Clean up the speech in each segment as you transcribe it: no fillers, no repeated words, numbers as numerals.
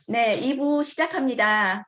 네, 2부 시작합니다.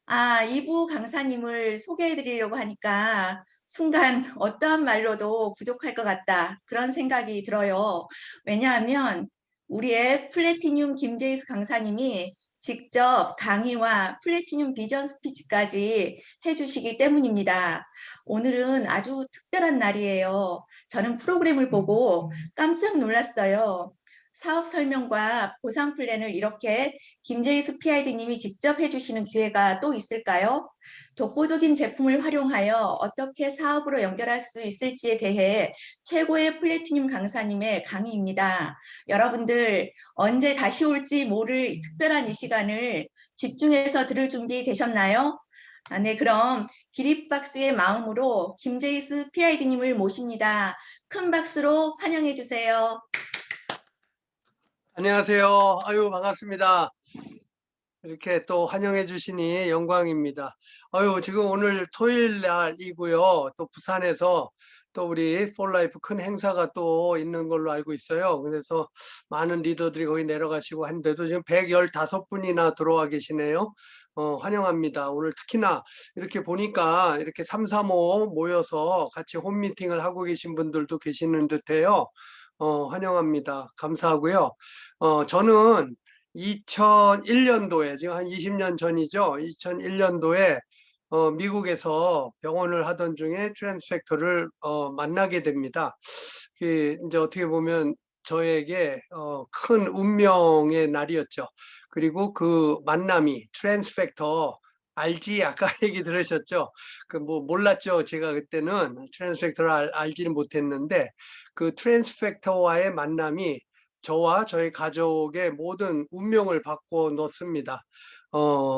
2부 강사님을 소개해 드리려고 하니까 순간 어떠한 말로도 부족할 것 같다. 그런 생각이 들어요. 왜냐하면 우리의 플래티늄 김제이스 강사님이 직접 강의와 플래티늄 비전 스피치까지 해주시기 때문입니다. 오늘은 아주 특별한 날이에요. 저는 프로그램을 보고 깜짝 놀랐어요. 사업 설명과 보상 플랜을 이렇게 김제이스 PID님이 직접 해주시는 기회가 또 있을까요? 독보적인 제품을 활용하여 어떻게 사업으로 연결할 수 있을지에 대해 최고의 플래티늄 강사님의 강의입니다. 여러분들 언제 다시 올지 모를 특별한 이 시간을 집중해서 들을 준비 되셨나요? 네, 그럼 기립박수의 마음으로 김제이스 PID님을 모십니다. 큰 박수로 환영해 주세요. 안녕하세요. 아유, 반갑습니다. 이렇게 또 환영해 주시니 영광입니다. 아유, 지금 오늘 토요일 날이고요. 또 부산에서 또 우리 폴라이프 큰 행사가 또 있는 걸로 알고 있어요. 그래서 많은 리더들이 거기 내려가시고 한데도 지금 115분이나 들어와 계시네요. 환영합니다. 오늘 특히나 이렇게 보니까 이렇게 335 모여서 같이 홈미팅을 하고 계신 분들도 계시는 듯해요. 환영합니다. 감사하고요. 저는 2001년도에, 지금 한 20년 전이죠. 2001년도에 미국에서 병원을 하던 중에 트랜스팩터를 만나게 됩니다. 이제 어떻게 보면 저에게 큰 운명의 날이었죠. 그리고 그 만남이 트랜스팩터 알지? 아까 얘기 들으셨죠? 그 뭐 몰랐죠. 제가 그때는 트랜스팩터를 알지는 못했는데 그 트랜스팩터와의 만남이 저와 저희 가족의 모든 운명을 바꿔 놓습니다.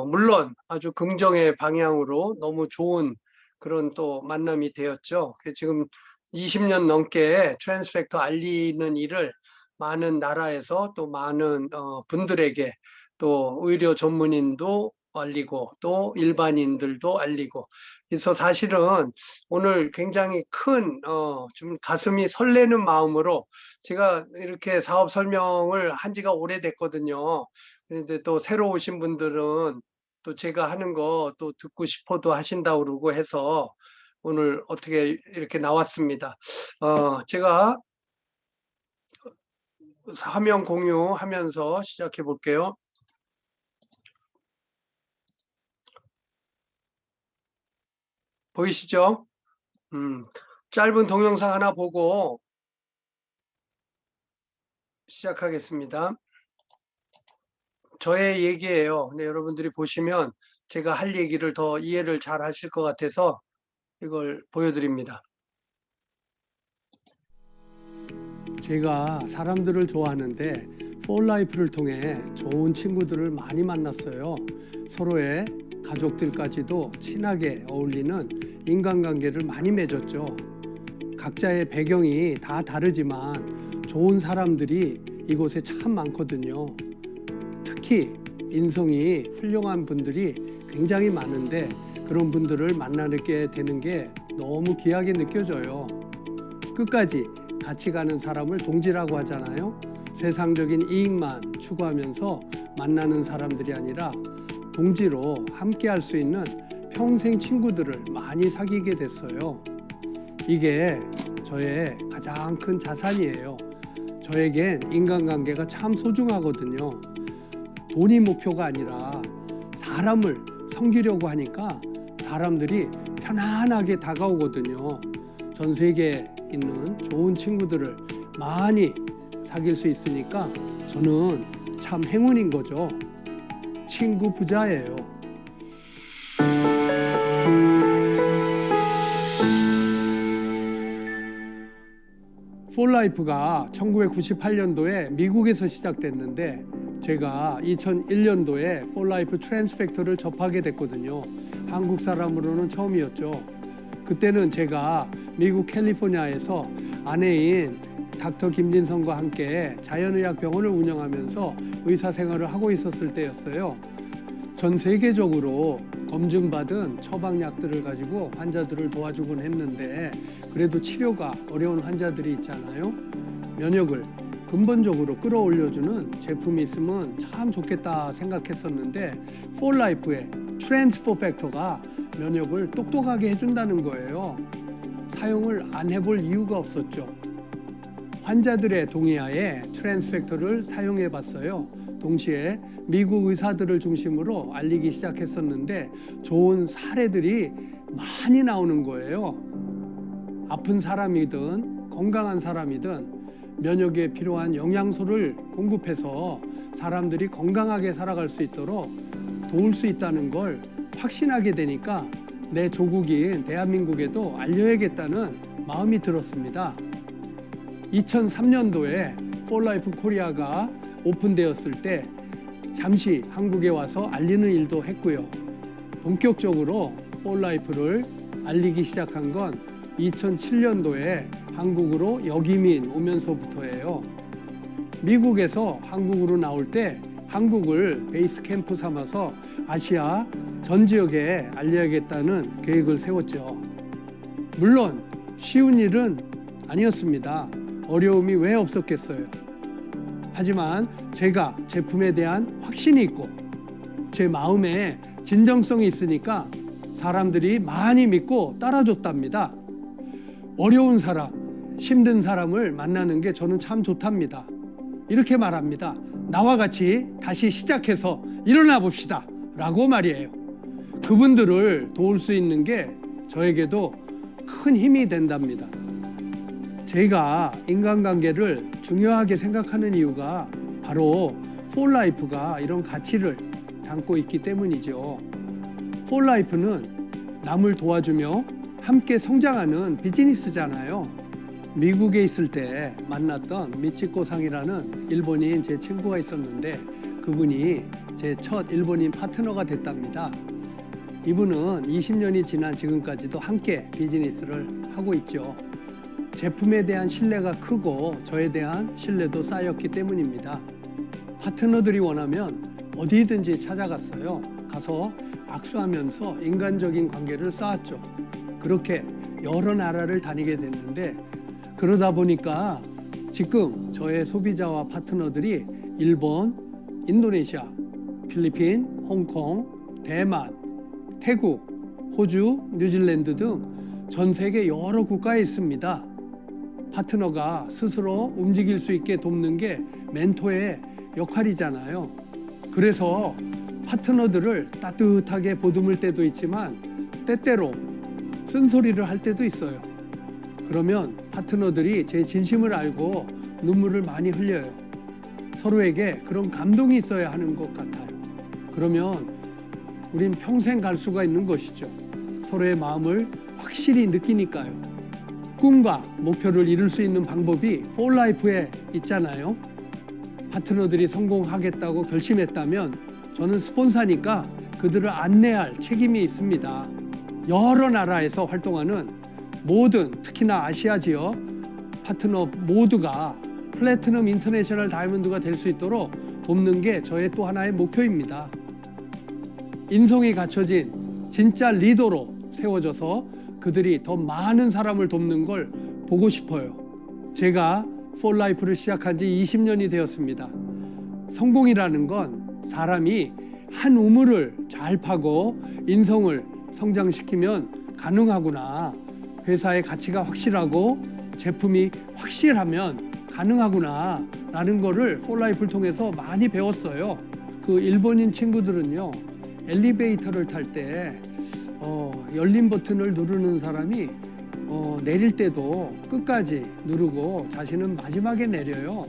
물론 아주 긍정의 방향으로 너무 좋은 그런 또 만남이 되었죠. 지금 20년 넘게 트랜스팩터 알리는 일을 많은 나라에서 또 많은 분들에게 또 의료 전문인도 알리고 또 일반인들도 알리고 그래서 사실은 오늘 굉장히 큰 좀 가슴이 설레는 마음으로 제가 이렇게 사업 설명을 한 지가 오래됐거든요. 그런데 또 새로 오신 분들은 또 제가 하는 거 또 듣고 싶어도 하신다고 그러고 해서 오늘 어떻게 이렇게 나왔습니다. 제가 화면 공유하면서 시작해 볼게요. 보이시죠? 짧은 동영상 하나 보고 시작하겠습니다. 저의 얘기예요. 근데 여러분들이 보시면 제가 할 얘기를 더 이해를 잘 하실 것 같아서 이걸 보여드립니다. 제가 사람들을 좋아하는데 폴라이프를 통해 좋은 친구들을 많이 만났어요. 서로의 가족들까지도 친하게 어울리는 인간관계를 많이 맺었죠. 각자의 배경이 다 다르지만 좋은 사람들이 이곳에 참 많거든요. 특히 인성이 훌륭한 분들이 굉장히 많은데 그런 분들을 만나게 되는 게 너무 귀하게 느껴져요. 끝까지 같이 가는 사람을 동지라고 하잖아요. 세상적인 이익만 추구하면서 만나는 사람들이 아니라 동지로 함께 할 수 있는 평생 친구들을 많이 사귀게 됐어요. 이게 저의 가장 큰 자산이에요. 저에겐 인간관계가 참 소중하거든요. 돈이 목표가 아니라 사람을 섬기려고 하니까 사람들이 편안하게 다가오거든요. 전 세계에 있는 좋은 친구들을 많이 사귈 수 있으니까 저는 참 행운인 거죠. 친구 부자예요. 폴라이프가 1998년도에 미국에서 시작됐는데 제가 2001년도에 폴라이프 트랜스팩터를 접하게 됐거든요. 한국 사람으로는 처음이었죠. 그때는 제가 미국 캘리포니아에서 아내인 닥터 김진성과 함께 자연의학 병원을 운영하면서 의사 생활을 하고 있었을 때였어요. 전 세계적으로 검증받은 처방약들을 가지고 환자들을 도와주곤 했는데 그래도 치료가 어려운 환자들이 있잖아요. 면역을 근본적으로 끌어올려주는 제품이 있으면 참 좋겠다 생각했었는데 폴라이프의 트랜스포 팩터가 면역을 똑똑하게 해준다는 거예요. 사용을 안 해볼 이유가 없었죠. 환자들의 동의하에 트랜스 팩터를 사용해 봤어요. 동시에 미국 의사들을 중심으로 알리기 시작했었는데 좋은 사례들이 많이 나오는 거예요. 아픈 사람이든 건강한 사람이든 면역에 필요한 영양소를 공급해서 사람들이 건강하게 살아갈 수 있도록 도울 수 있다는 걸 확신하게 되니까 내 조국인 대한민국에도 알려야겠다는 마음이 들었습니다. 2003년도에 폴라이프 코리아가 오픈되었을 때 잠시 한국에 와서 알리는 일도 했고요. 본격적으로 폴라이프를 알리기 시작한 건 2007년도에 한국으로 역이민 오면서부터예요. 미국에서 한국으로 나올 때 한국을 베이스 캠프 삼아서 아시아 전 지역에 알려야겠다는 계획을 세웠죠. 물론 쉬운 일은 아니었습니다. 어려움이 왜 없었겠어요. 하지만 제가 제품에 대한 확신이 있고 제 마음에 진정성이 있으니까 사람들이 많이 믿고 따라줬답니다. 어려운 사람, 힘든 사람을 만나는 게 저는 참 좋답니다. 이렇게 말합니다. 나와 같이 다시 시작해서 일어나 봅시다 라고 말이에요. 그분들을 도울 수 있는 게 저에게도 큰 힘이 된답니다. 제가 인간관계를 중요하게 생각하는 이유가 바로 폴라이프가 이런 가치를 담고 있기 때문이죠. 폴라이프는 남을 도와주며 함께 성장하는 비즈니스잖아요. 미국에 있을 때 만났던 미치코 상이라는 일본인 제 친구가 있었는데 그분이 제 첫 일본인 파트너가 됐답니다. 이분은 20년이 지난 지금까지도 함께 비즈니스를 하고 있죠. 제품에 대한 신뢰가 크고 저에 대한 신뢰도 쌓였기 때문입니다. 파트너들이 원하면 어디든지 찾아갔어요. 가서 악수하면서 인간적인 관계를 쌓았죠. 그렇게 여러 나라를 다니게 됐는데 그러다 보니까 지금 저의 소비자와 파트너들이 일본, 인도네시아, 필리핀, 홍콩, 대만, 태국, 호주, 뉴질랜드 등 전 세계 여러 국가에 있습니다. 파트너가 스스로 움직일 수 있게 돕는 게 멘토의 역할이잖아요. 그래서 파트너들을 따뜻하게 보듬을 때도 있지만 때때로 쓴소리를 할 때도 있어요. 그러면 파트너들이 제 진심을 알고 눈물을 많이 흘려요. 서로에게 그런 감동이 있어야 하는 것 같아요. 그러면 우린 평생 갈 수가 있는 것이죠. 서로의 마음을 확실히 느끼니까요. 꿈과 목표를 이룰 수 있는 방법이 폴라이프에 있잖아요. 파트너들이 성공하겠다고 결심했다면 저는 스폰서니까 그들을 안내할 책임이 있습니다. 여러 나라에서 활동하는 모든 특히나 아시아 지역 파트너 모두가 플래티넘 인터내셔널 다이아몬드가 될 수 있도록 돕는 게 저의 또 하나의 목표입니다. 인성이 갖춰진 진짜 리더로 세워져서 그들이 더 많은 사람을 돕는 걸 보고 싶어요. 제가 폴라이프를 시작한 지 20년이 되었습니다. 성공이라는 건 사람이 한 우물을 잘 파고 인성을 성장시키면 가능하구나. 회사의 가치가 확실하고 제품이 확실하면 가능하구나 라는 거를 폴라이프를 통해서 많이 배웠어요. 그 일본인 친구들은요, 엘리베이터를 탈 때 열린 버튼을 누르는 사람이 내릴 때도 끝까지 누르고 자신은 마지막에 내려요.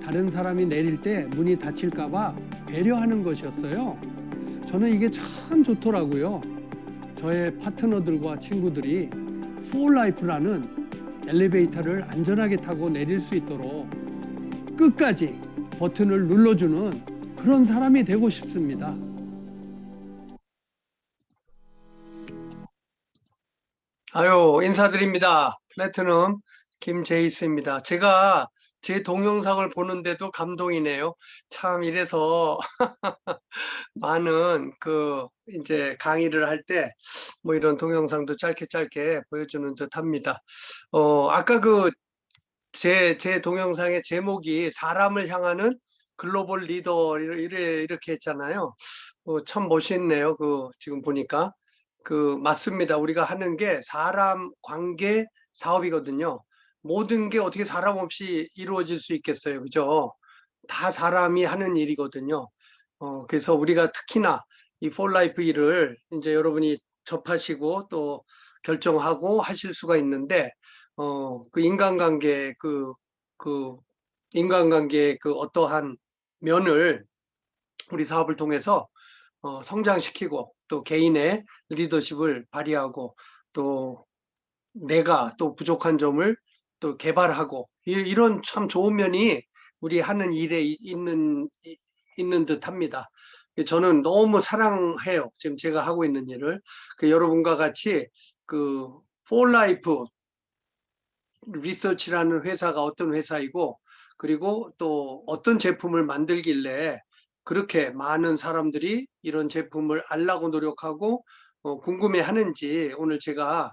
다른 사람이 내릴 때 문이 닫힐까 봐 배려하는 것이었어요. 저는 이게 참 좋더라고요. 저의 파트너들과 친구들이 폴라이프라는 엘리베이터를 안전하게 타고 내릴 수 있도록 끝까지 버튼을 눌러주는 그런 사람이 되고 싶습니다. 아유, 인사드립니다. 플래티넘 김제이스입니다. 제가 제 동영상을 보는데도 감동이네요. 참 이래서 많은 이제 강의를 할 때 뭐 이런 동영상도 짧게 보여주는 듯 합니다. 아까 제 동영상의 제목이 사람을 향하는 글로벌 리더 이렇게 했잖아요. 참 멋있네요. 지금 보니까 맞습니다. 우리가 하는 게 사람 관계 사업이거든요. 모든 게 어떻게 사람 없이 이루어질 수 있겠어요, 그죠? 다 사람이 하는 일이거든요. 그래서 우리가 특히나 이 폴라이프 일을 이제 여러분이 접하시고 또 결정하고 하실 수가 있는데, 그 인간관계, 그 인간관계의 그 어떠한 면을 우리 사업을 통해서 성장시키고 또 개인의 리더십을 발휘하고 또 내가 또 부족한 점을 또 개발하고 이런 참 좋은 면이 우리 하는 일에 있는 듯 합니다. 저는 너무 사랑해요. 지금 제가 하고 있는 일을. 여러분과 같이 폴라이프 리서치라는 회사가 어떤 회사이고, 그리고 또 어떤 제품을 만들길래 그렇게 많은 사람들이 이런 제품을 알라고 노력하고 궁금해 하는지 오늘 제가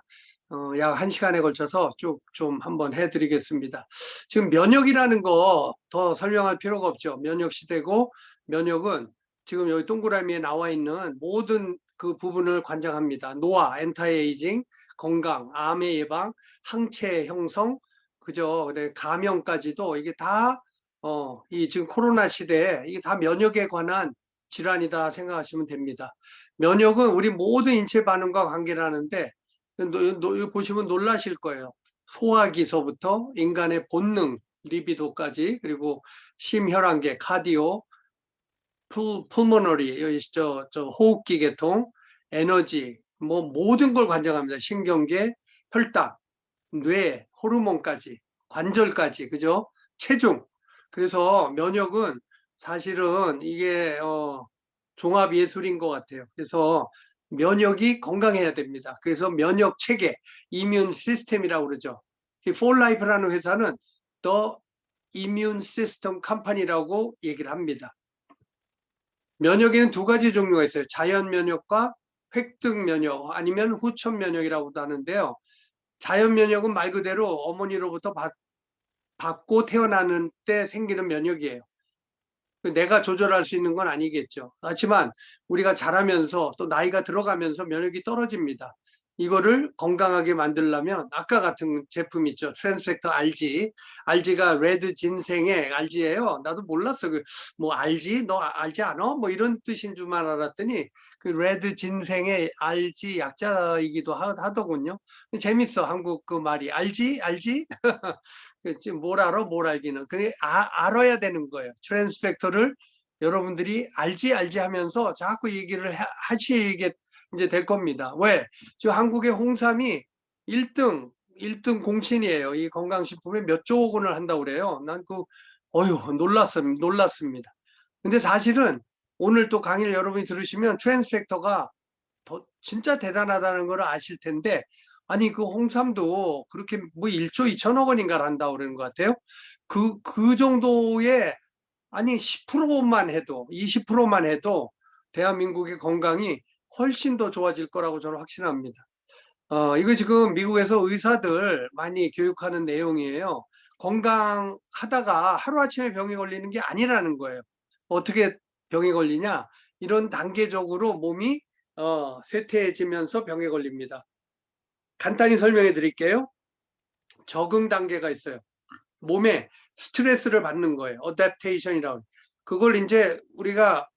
약 1시간에 걸쳐서 쭉 좀 한번 해드리겠습니다. 지금 면역이라는 거 더 설명할 필요가 없죠. 면역 시대고, 면역은 지금 여기 동그라미에 나와 있는 모든 그 부분을 관장합니다. 노화, 엔타이에이징, 건강, 암의 예방, 항체 형성, 그죠? 감염까지도 이게 다 이 지금 코로나 시대에 이게 다 면역에 관한 질환이다 생각하시면 됩니다. 면역은 우리 모든 인체 반응과 관계를 하는데, 이거 보시면 놀라실 거예요. 소화기서부터 인간의 본능, 리비도까지, 그리고 심혈관계, 카디오, 풀모너리, 여기 저 호흡기 계통, 에너지, 뭐 모든 걸 관장합니다. 신경계, 혈당, 뇌, 호르몬까지, 관절까지, 그죠? 체중. 그래서 면역은 사실은 이게 종합 예술인 것 같아요. 그래서 면역이 건강해야 됩니다. 그래서 면역 체계, 이뮨 시스템이라고 그러죠. 폴라이프라는 회사는 더 이뮨 시스템 컴퍼니라고 얘기를 합니다. 면역에는 두 가지 종류가 있어요. 자연 면역과 획득 면역, 아니면 후천 면역이라고도 하는데요. 자연 면역은 말 그대로 어머니로부터 받고 태어나는 때 생기는 면역이에요. 내가 조절할 수 있는 건 아니겠죠. 하지만 우리가 자라면서 또 나이가 들어가면서 면역이 떨어집니다. 이거를 건강하게 만들려면 아까 같은 제품 있죠. 트랜스팩터 RG. RG가 레드 진생의 RG예요. 나도 몰랐어. 뭐 RG? 너 알지 않아? 뭐 이런 뜻인 줄만 알았더니 그 레드 진생의 RG 약자이기도 하더군요. 재밌어. 한국 그 말이. RG? RG? 지금 뭘 알아? 뭘 알기는. 그게 알아야 되는 거예요. 트랜스팩터를 여러분들이 알지 하면서 자꾸 얘기를 하시게 이제 될 겁니다. 왜? 지금 한국의 홍삼이 1등 공신이에요. 이 건강식품에 몇 조 원을 한다고 그래요. 난 어휴, 놀랐습니다. 근데 사실은 오늘 또 강의를 여러분이 들으시면 트랜스팩터가 진짜 대단하다는 걸 아실 텐데, 아니 그 홍삼도 그렇게 뭐 1조 2천억 원인가 한다고 그러는 것 같아요. 그 정도의, 아니 10%만 해도 20%만 해도 대한민국의 건강이 훨씬 더 좋아질 거라고 저는 확신합니다. 이거 지금 미국에서 의사들 많이 교육하는 내용이에요. 건강하다가 하루아침에 병이 걸리는 게 아니라는 거예요. 어떻게 병이 걸리냐? 이런 단계적으로 몸이 쇠퇴해지면서 병에 걸립니다. 간단히 설명해 드릴게요. 적응 단계가 있어요. 몸에 스트레스를 받는 거예요. 어댑테이션이라고. 그걸 이제 우리가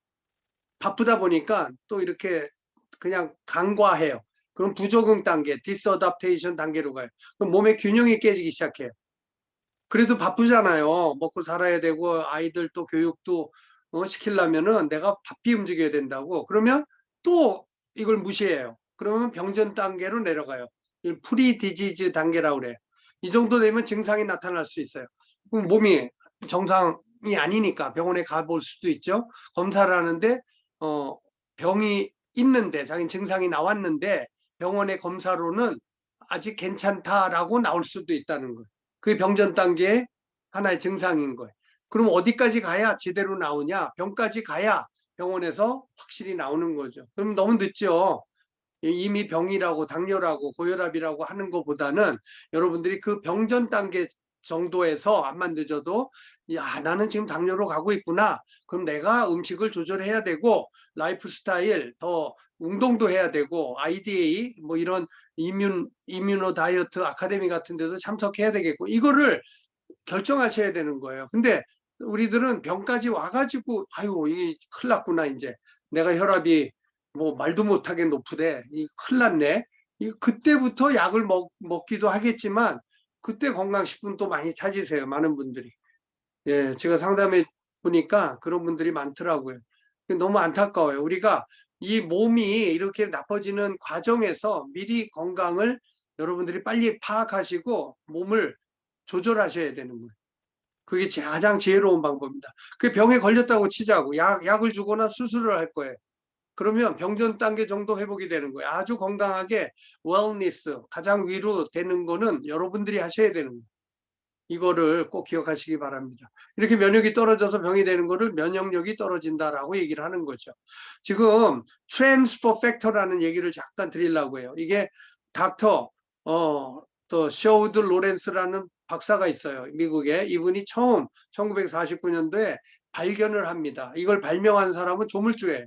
바쁘다 보니까 또 이렇게 그냥 간과해요. 그럼 부적응 단계, 디스어답테이션 단계로 가요. 그럼 몸의 균형이 깨지기 시작해요. 그래도 바쁘잖아요. 먹고 살아야 되고 아이들 또 교육도 시키려면은 내가 바삐 움직여야 된다고. 그러면 또 이걸 무시해요. 그러면 병전 단계로 내려가요. 프리 디지즈 단계라고 그래요. 이 정도 되면 증상이 나타날 수 있어요. 그럼 몸이 정상이 아니니까 병원에 가볼 수도 있죠. 검사를 하는데 병이 있는데, 자기 증상이 나왔는데 병원의 검사로는 아직 괜찮다라고 나올 수도 있다는 거예요. 그게 병전 단계의 하나의 증상인 거예요. 그럼 어디까지 가야 제대로 나오냐? 병까지 가야 병원에서 확실히 나오는 거죠. 그럼 너무 늦죠. 이미 병이라고 당뇨라고 고혈압이라고 하는 것보다는 여러분들이 그 병전 단계 정도에서 암만 늦어도 야, 나는 지금 당뇨로 가고 있구나. 그럼 내가 음식을 조절해야 되고 라이프 스타일 더 운동도 해야 되고 IDA 뭐 이런 이뮤노 다이어트 아카데미 같은 데도 참석해야 되겠고 이거를 결정하셔야 되는 거예요. 근데 우리들은 병까지 와가지고 아유 이게 큰일 났구나 이제 내가 혈압이 뭐 말도 못하게 높으대 이 큰일 났네. 그때부터 약을 먹기도 하겠지만 그때 건강식품 또 많이 찾으세요. 많은 분들이. 예, 제가 상담해 보니까 그런 분들이 많더라고요. 너무 안타까워요. 우리가 이 몸이 이렇게 나빠지는 과정에서 미리 건강을 여러분들이 빨리 파악하시고 몸을 조절하셔야 되는 거예요. 그게 가장 지혜로운 방법입니다. 그 병에 걸렸다고 치자고 약을 주거나 수술을 할 거예요. 그러면 병전 단계 정도 회복이 되는 거예요. 아주 건강하게 웰니스 가장 위로 되는 거는 여러분들이 하셔야 되는 거예요. 이거를 꼭 기억하시기 바랍니다. 이렇게 면역이 떨어져서 병이 되는 거를 면역력이 떨어진다라고 얘기를 하는 거죠. 지금 트랜스퍼 팩터라는 얘기를 잠깐 드리려고 해요. 이게 닥터 또 쇼우드 로렌스라는 박사가 있어요. 미국에. 이분이 처음 1949년도에 발견을 합니다. 이걸 발명한 사람은 조물주예요.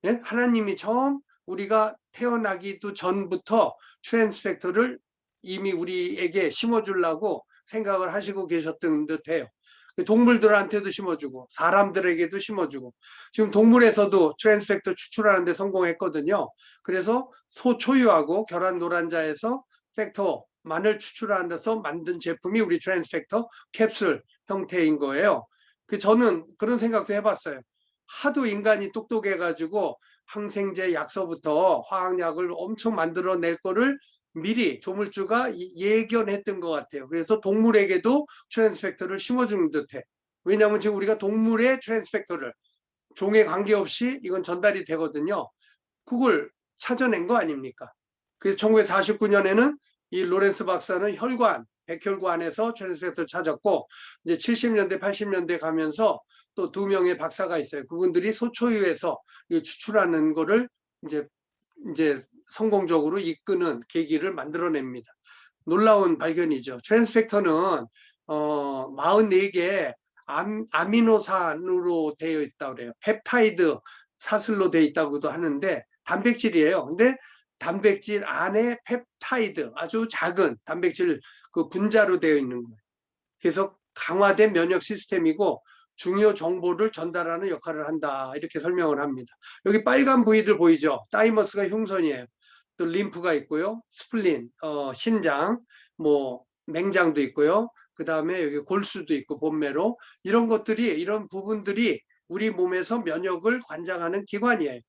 예? 하나님이 처음 우리가 태어나기도 전부터 트랜스 팩터를 이미 우리에게 심어주려고 생각을 하시고 계셨던 듯해요. 동물들한테도 심어주고 사람들에게도 심어주고 지금 동물에서도 트랜스 팩터 추출하는 데 성공했거든요. 그래서 소초유하고 결합 노란자에서 팩터만을 추출하는 데서 만든 제품이 우리 트랜스 팩터 캡슐 형태인 거예요. 저는 그런 생각도 해봤어요. 하도 인간이 똑똑해가지고 항생제 약서부터 화학약을 엄청 만들어낼 거를 미리 조물주가 예견했던 것 같아요. 그래서 동물에게도 트랜스 팩터를 심어주는 듯해. 왜냐하면 지금 우리가 동물의 트랜스 팩터를 종에 관계없이 이건 전달이 되거든요. 그걸 찾아낸 거 아닙니까? 그래서 1949년에는 이 로렌스 박사는 혈관, 백혈관에서 트랜스 팩터를 찾았고 이제 70년대, 80년대 가면서 또 두 명의 박사가 있어요. 그분들이 소초유에서 추출하는 거를 이제 성공적으로 이끄는 계기를 만들어냅니다. 놀라운 발견이죠. 트랜스 팩터는 44개 아미노산으로 되어 있다고 그래요. 펩타이드 사슬로 되어 있다고도 하는데 단백질이에요. 근데 단백질 안에 펩타이드 아주 작은 단백질 그 분자로 되어 있는 거예요. 그래서 강화된 면역 시스템이고 중요 정보를 전달하는 역할을 한다. 이렇게 설명을 합니다. 여기 빨간 부위들 보이죠? 타이머스가 흉선이에요. 또 림프가 있고요. 스플린, 신장, 뭐 맹장도 있고요. 그 다음에 여기 골수도 있고 본매로 이런 것들이 이런 부분들이 우리 몸에서 면역을 관장하는 기관이에요.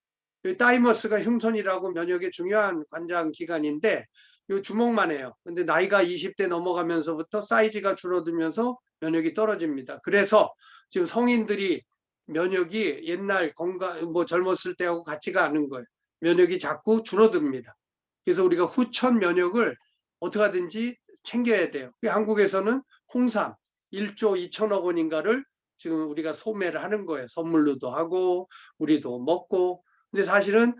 타이머스가 흉선이라고 면역의 중요한 관장 기관인데 이 주먹만 해요. 근데 나이가 20대 넘어가면서부터 사이즈가 줄어들면서 면역이 떨어집니다. 그래서 지금 성인들이 면역이 옛날 건강 뭐 젊었을 때하고 같지가 않은 거예요. 면역이 자꾸 줄어듭니다. 그래서 우리가 후천 면역을 어떻게 하든지 챙겨야 돼요. 한국에서는 홍삼 1조 2천억 원인가를 지금 우리가 소매를 하는 거예요. 선물로도 하고 우리도 먹고. 근데 사실은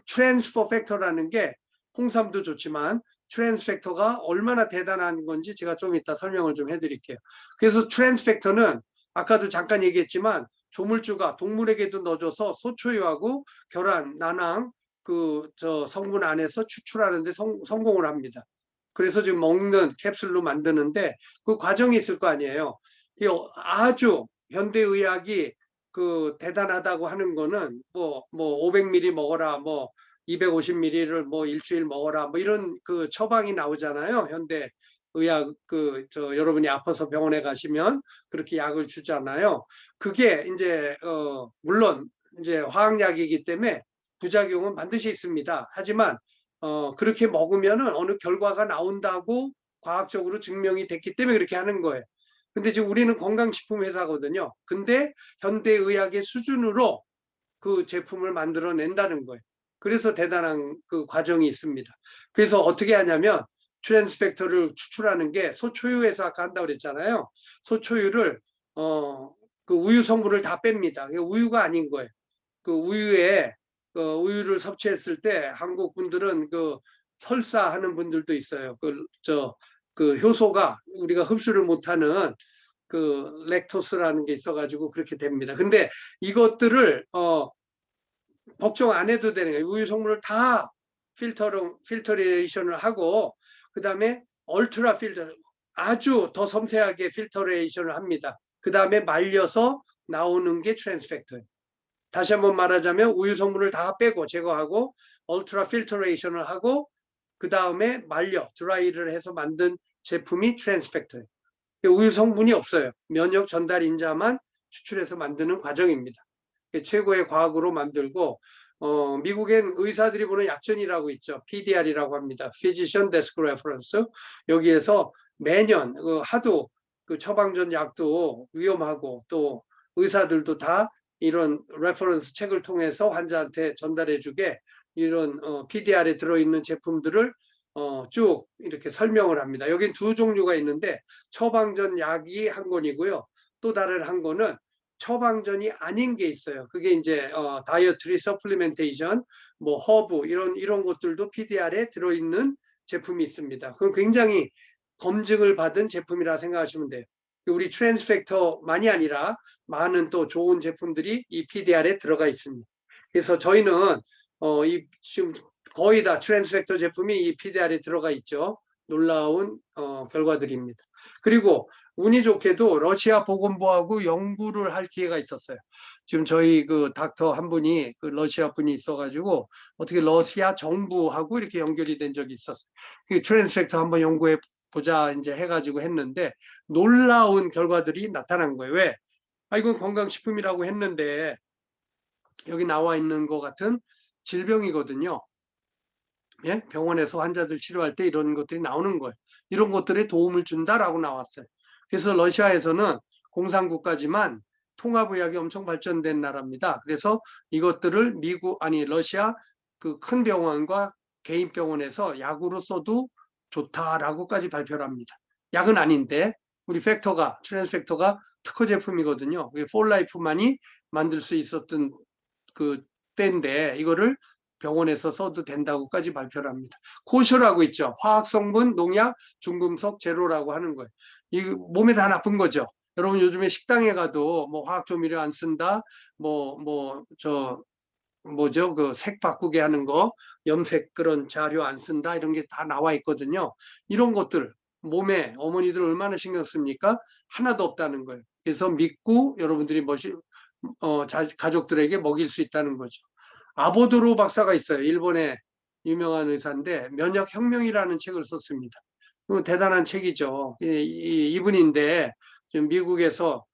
트랜스퍼 팩터라는 게 홍삼도 좋지만 트랜스 팩터가 얼마나 대단한 건지 제가 좀 이따 설명을 좀 해드릴게요. 그래서 트랜스 팩터는 아까도 잠깐 얘기했지만 조물주가 동물에게도 넣어줘서 소초유하고 결합, 난황 저 성분 안에서 추출하는 데 성공을 합니다. 그래서 지금 먹는 캡슐로 만드는데 그 과정이 있을 거 아니에요. 아주 현대의학이 그 대단하다고 하는 거는 뭐 500ml 먹어라 뭐 250ml를 뭐 일주일 먹어라 뭐 이런 그 처방이 나오잖아요. 현대 의학 여러분이 아파서 병원에 가시면 그렇게 약을 주잖아요. 그게 이제 물론 이제 화학약이기 때문에 부작용은 반드시 있습니다. 하지만 그렇게 먹으면은 어느 결과가 나온다고 과학적으로 증명이 됐기 때문에 그렇게 하는 거예요. 근데 지금 우리는 건강식품 회사거든요. 근데 현대의학의 수준으로 그 제품을 만들어낸다는 거예요. 그래서 대단한 그 과정이 있습니다. 그래서 어떻게 하냐면 트랜스 팩터를 추출하는 게 소초유에서 아까 한다고 그랬잖아요. 소초유를 그 우유 성분을 다 뺍니다. 우유가 아닌 거예요. 그 우유에 우유를 섭취했을 때 한국 분들은 그 설사하는 분들도 있어요. 그 효소가 우리가 흡수를 못하는 그 렉토스라는 게 있어가지고 그렇게 됩니다. 근데 이것들을 걱정 안 해도 되는 거예요. 우유 성분을 다 필터레이션을 하고 그 다음에 얼트라 필터 아주 더 섬세하게 필터레이션을 합니다. 그 다음에 말려서 나오는 게 트랜스팩터예요. 다시 한번 말하자면 우유 성분을 다 빼고 제거하고 얼트라 필터레이션을 하고 그 다음에 말려 드라이를 해서 만든 제품이 트랜스팩터예요. 우유 성분이 없어요. 면역 전달 인자만 추출해서 만드는 과정입니다. 최고의 과학으로 만들고 미국엔 의사들이 보는 약전이라고 있죠. PDR이라고 합니다. Physician Desk Reference. 여기에서 매년 하도 그 처방전 약도 위험하고 또 의사들도 다 이런 레퍼런스 책을 통해서 환자한테 전달해 주게 이런 PDR에 들어있는 제품들을 쭉 이렇게 설명을 합니다. 여긴 두 종류가 있는데 처방전 약이 한 권이고요. 또 다른 한 권은 처방전이 아닌 게 있어요. 그게 이제 다이어트리 서플리멘테이션, 뭐 허브 이런 것들도 PDR에 들어있는 제품이 있습니다. 그건 굉장히 검증을 받은 제품이라 생각하시면 돼요. 우리 트랜스팩터만이 아니라 많은 또 좋은 제품들이 이 PDR에 들어가 있습니다. 그래서 저희는 지금 거의 다 트랜스팩터 제품이 이 PDR에 들어가 있죠. 놀라운 결과들입니다. 그리고 운이 좋게도 러시아 보건부하고 연구를 할 기회가 있었어요. 지금 저희 그 닥터 한 분이 그 러시아 분이 있어가지고 어떻게 러시아 정부하고 이렇게 연결이 된 적이 있었어요. 그 트랜스팩터 한번 연구해 보자 이제 해가지고 했는데 놀라운 결과들이 나타난 거예요. 왜? 이건 건강식품이라고 했는데 여기 나와 있는 것 같은 질병이거든요. 예? 병원에서 환자들 치료할 때 이런 것들이 나오는 거예요. 이런 것들에 도움을 준다라고 나왔어요. 그래서 러시아에서는 공산국가지만 통합의학이 엄청 발전된 나라입니다. 그래서 이것들을 러시아 그 큰 병원과 개인 병원에서 약으로 써도 좋다라고까지 발표를 합니다. 약은 아닌데 우리 트랜스팩터가 특허 제품이거든요. 폴라이프만이 만들 수 있었던 그 때인데 이거를 병원에서 써도 된다고까지 발표를 합니다. 코셔라고 있죠. 화학성분, 농약, 중금속 제로라고 하는 거예요. 이 몸에 다 나쁜 거죠. 여러분 요즘에 식당에 가도 뭐 화학조미료 안 쓴다, 그 색 바꾸게 하는 거, 염색 그런 자료 안 쓴다 이런 게 다 나와 있거든요. 이런 것들 몸에 어머니들 얼마나 신경 씁니까? 하나도 없다는 거예요. 그래서 믿고 여러분들이 가족들에게 먹일 수 있다는 거죠. 아보드로 박사가 있어요. 일본의 유명한 의사인데 면역혁명이라는 책을 썼습니다. 대단한 책이죠. 이분인데 지금 미국에서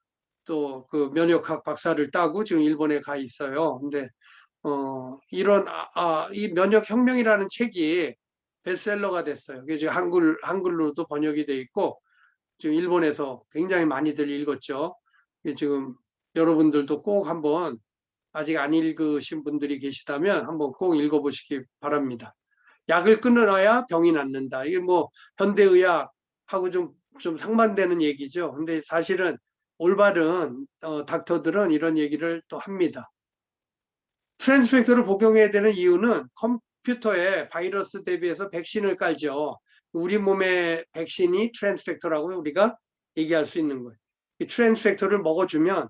또 그 면역학 박사를 따고 지금 일본에 가 있어요. 근데 이 면역혁명이라는 책이 베스트셀러가 됐어요. 그게 지금 한글로도 번역이 돼 있고 지금 일본에서 굉장히 많이들 읽었죠. 지금 여러분들도 꼭 한번 아직 안 읽으신 분들이 계시다면 한번 꼭 읽어보시기 바랍니다. 약을 끊어놔야 병이 낫는다. 이게 뭐 현대의학하고 좀 상반되는 얘기죠. 근데 사실은 올바른 닥터들은 이런 얘기를 또 합니다. 트랜스팩터를 복용해야 되는 이유는 컴퓨터에 바이러스 대비해서 백신을 깔죠. 우리 몸의 백신이 트랜스팩터라고 우리가 얘기할 수 있는 거예요. 이 트랜스팩터를 먹어주면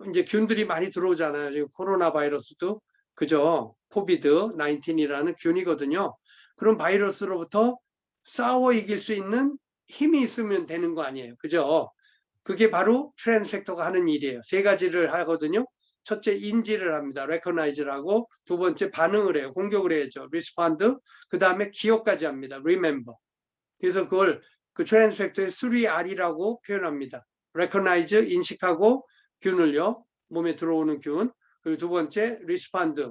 이제 균들이 많이 들어오잖아요. 지금 코로나 바이러스도 그죠? 코비드 19이라는 균이거든요. 그런 바이러스로부터 싸워 이길 수 있는 힘이 있으면 되는 거 아니에요. 그죠? 그게 바로 트랜스팩터가 하는 일이에요. 세 가지를 하거든요. 첫째 인지를 합니다. recognize를 하고 두 번째 반응을 해요. 공격을 해야죠. respond. 그 다음에 기억까지 합니다. remember. 그래서 그걸 그 트랜스팩터의 3R이라고 표현합니다. recognize, 인식하고 균을요. 몸에 들어오는 균. 그리고 두 번째 respond,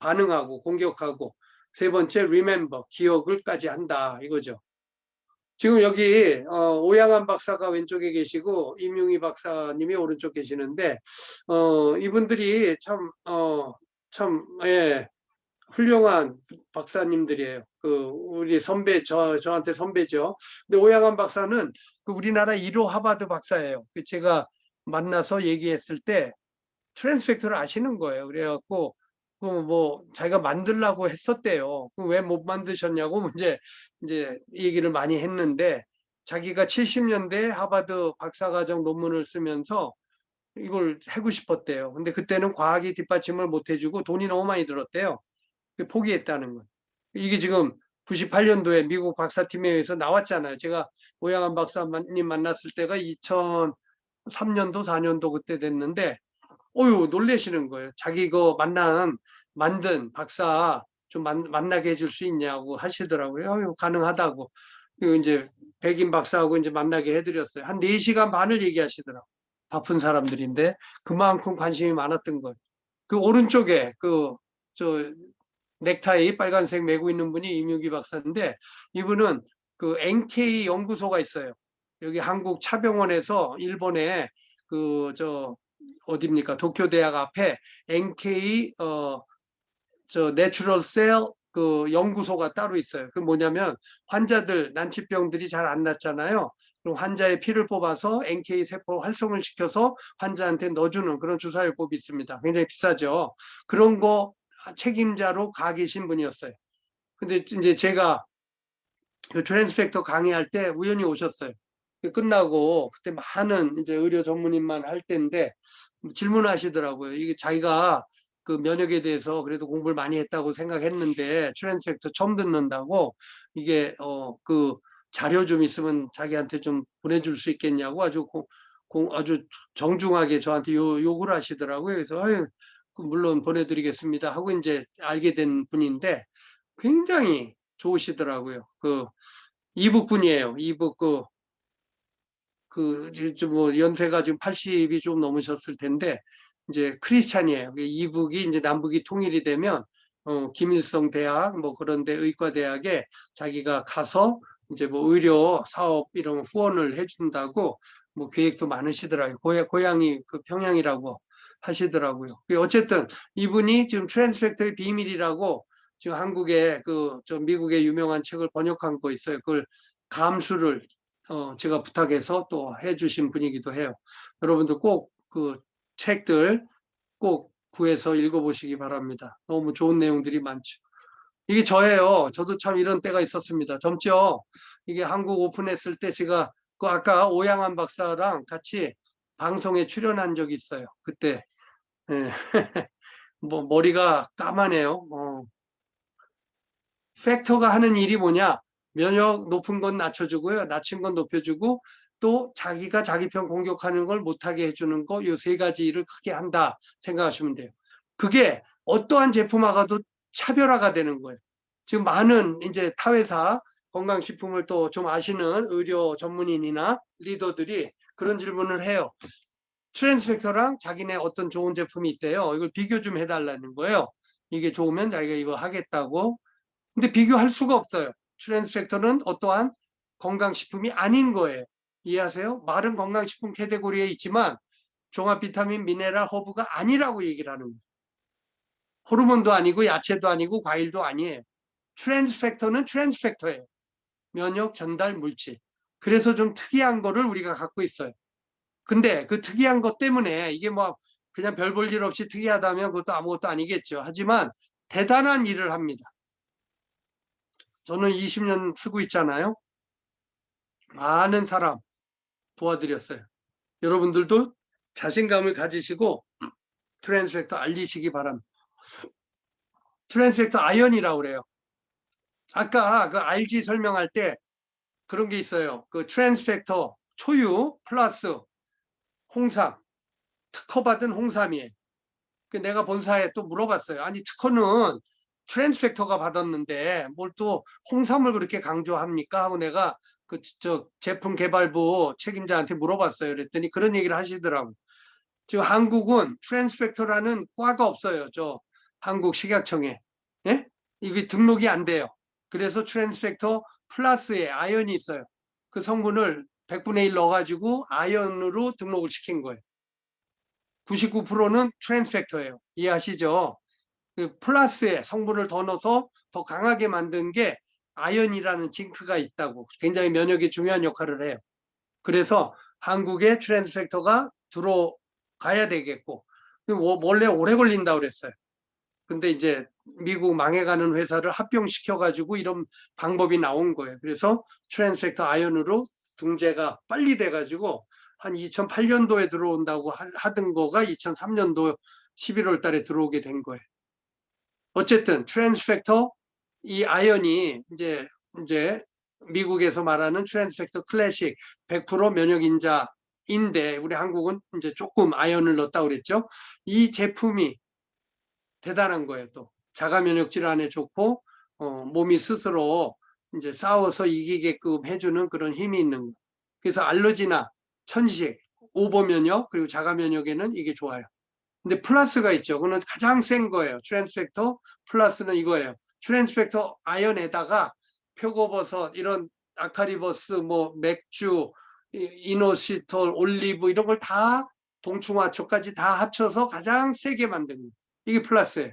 반응하고 공격하고 세 번째 remember, 기억을까지 한다 이거죠. 지금 여기 오양한 박사가 왼쪽에 계시고 임용희 박사님이 오른쪽 계시는데 이분들이 참 훌륭한 박사님들이에요. 우리 선배 저한테 선배죠. 근데 오양한 박사는 그 우리나라 1호 하버드 박사예요. 제가 만나서 얘기했을 때 트랜스팩터를 아시는 거예요. 그래갖고 뭐 자기가 만들라고 했었대요. 왜 못 만드셨냐고 이제 얘기를 많이 했는데 자기가 70년대에 하버드 박사과정 논문을 쓰면서 이걸 하고 싶었대요. 근데 그때는 과학이 뒷받침을 못 해주고 돈이 너무 많이 들었대요. 포기했다는 건. 이게 지금 98년도에 미국 박사팀에 의해서 나왔잖아요. 제가 오양한 박사님 만났을 때가 2003년도, 4년도 그때 됐는데, 어유 놀래시는 거예요. 자기 그 만든 박사 좀 만나게 해줄 수 있냐고 하시더라고요. 어유 가능하다고. 그리고 이제 백인 박사하고 이제 만나게 해드렸어요. 한 4시간 반을 얘기하시더라고요. 바쁜 사람들인데 그만큼 관심이 많았던 거예요. 그 오른쪽에 저 넥타이 빨간색 메고 있는 분이 임유기 박사인데, 이분은 그 NK 연구소가 있어요. 여기 한국 차병원에서 일본에 어딥니까? 도쿄 대학 앞에 NK 저 내추럴 셀 그 연구소가 따로 있어요. 그 뭐냐면 환자들 난치병들이 잘 안 낫잖아요. 그럼 환자의 피를 뽑아서 NK 세포 활성을 시켜서 환자한테 넣어주는 그런 주사요법이 있습니다. 굉장히 비싸죠. 그런 거 책임자로 가 계신 분이었어요. 근데 이제 제가 그 트랜스펙터 강의할 때 우연히 오셨어요. 끝나고 그때 많은 이제 의료 전문의만 할 때인데 질문하시더라고요. 이게 자기가 그 면역에 대해서 그래도 공부를 많이 했다고 생각했는데 트랜스펙터 처음 듣는다고, 이게 그 자료 좀 있으면 자기한테 좀 보내줄 수 있겠냐고 아주 정중하게 저한테 요구를 하시더라고요. 그래서 물론 보내드리겠습니다 하고 이제 알게 된 분인데 굉장히 좋으시더라고요. 그 이북 분이에요. 이북 뭐 연세가 지금 80이 좀 넘으셨을 텐데 이제 크리스찬이에요. 이북이 이제 남북이 통일이 되면 김일성 대학 뭐 그런데 의과대학에 자기가 가서 이제 뭐 의료 사업 이런 후원을 해준다고 뭐 계획도 많으시더라고요. 고향이 그 평양이라고 하시더라고요. 어쨌든 이분이 지금 트랜스펙터의 비밀이라고 지금 한국에 저 미국의 유명한 책을 번역한 거 있어요. 그걸 감수를 제가 부탁해서 또 해주신 분이기도 해요. 여러분들 꼭 그 책들 꼭 구해서 읽어보시기 바랍니다. 너무 좋은 내용들이 많죠. 이게 저예요. 저도 참 이런 때가 있었습니다. 젊죠? 이게 한국 오픈했을 때 제가 그 아까 오양한 박사랑 같이 방송에 출연한 적이 있어요. 그때 예. 뭐 머리가 까마네요. 팩터가 하는 일이 뭐냐? 면역 높은 건 낮춰주고요. 낮춘 건 높여주고 또 자기가 자기 편 공격하는 걸 못하게 해주는 거, 요 3가지 일을 크게 한다 생각하시면 돼요. 그게 어떠한 제품하고도 차별화가 되는 거예요. 지금 많은 이제 타회사 건강식품을 또 좀 아시는 의료 전문인이나 리더들이 그런 질문을 해요. 트랜스펙터랑 자기네 어떤 좋은 제품이 있대요. 이걸 비교 좀 해달라는 거예요. 이게 좋으면 자기가 이거 하겠다고. 근데 비교할 수가 없어요. 트랜스펙터는 어떠한 건강식품이 아닌 거예요. 이해하세요? 말은 건강식품 카테고리에 있지만 종합 비타민, 미네랄, 허브가 아니라고 얘기를 하는 거예요. 호르몬도 아니고 야채도 아니고 과일도 아니에요. 트랜스펙터는 트랜스펙터예요. 면역 전달 물질. 그래서 좀 특이한 거를 우리가 갖고 있어요. 근데 그 특이한 것 때문에 이게 뭐 그냥 별 볼 일 없이 특이하다면 그것도 아무것도 아니겠죠. 하지만 대단한 일을 합니다. 저는 20년 쓰고 있잖아요. 많은 사람 도와드렸어요. 여러분들도 자신감을 가지시고 트랜스펙터 알리시기 바랍니다. 트랜스펙터 아연이라고 그래요. 아까 그 RG 설명할 때 그런 게 있어요. 그 트랜스펙터 초유 플러스 홍삼, 특허받은 홍삼이에요. 내가 본사에 또 물어봤어요. 아니 특허는 트랜스펙터가 받았는데 뭘 또 홍삼을 그렇게 강조합니까? 하고 내가 저 제품 개발부 책임자한테 물어봤어요. 그랬더니 그런 얘기를 하시더라고요. 지금 한국은 트랜스펙터라는 과가 없어요. 저 한국 식약청에. 예? 이게 등록이 안 돼요. 그래서 트랜스펙터 플러스에 아연이 있어요. 그 성분을 100분의 1 넣어가지고 아연으로 등록을 시킨 거예요. 99%는 트랜스펙터예요. 이해하시죠? 그 플러스에 성분을 더 넣어서 더 강하게 만든 게 아연이라는 징크가 있다고. 굉장히 면역에 중요한 역할을 해요. 그래서 한국에 트랜스펙터가 들어가야 되겠고, 원래 오래 걸린다고 그랬어요. 근데 이제 미국 망해가는 회사를 합병시켜가지고 이런 방법이 나온 거예요. 그래서 트랜스펙터 아연으로 등재가 빨리 돼가지고 한 2008년도에 들어온다고 하던 거가 2003년도 11월 달에 들어오게 된 거예요. 어쨌든 트랜스 팩터 이 아연이 이제 미국에서 말하는 트랜스 팩터 클래식 100% 면역 인자인데 우리 한국은 이제 조금 아연을 넣었다고 그랬죠. 이 제품이 대단한 거예요. 또 자가 면역 질환에 좋고 몸이 스스로 이제 싸워서 이기게끔 해주는 그런 힘이 있는 거. 그래서 알러지나 천식, 오버 면역 그리고 자가 면역에는 이게 좋아요. 근데 플러스가 있죠. 그거는 가장 센 거예요. 트랜스 팩터 플러스는 이거예요. 트랜스 팩터 아연에다가 표고버섯 이런 아카리버스 뭐 맥주 이노시톨 올리브 이런 걸 다 동충하초까지 다 합쳐서 가장 세게 만든 거예요. 이게 플러스예요.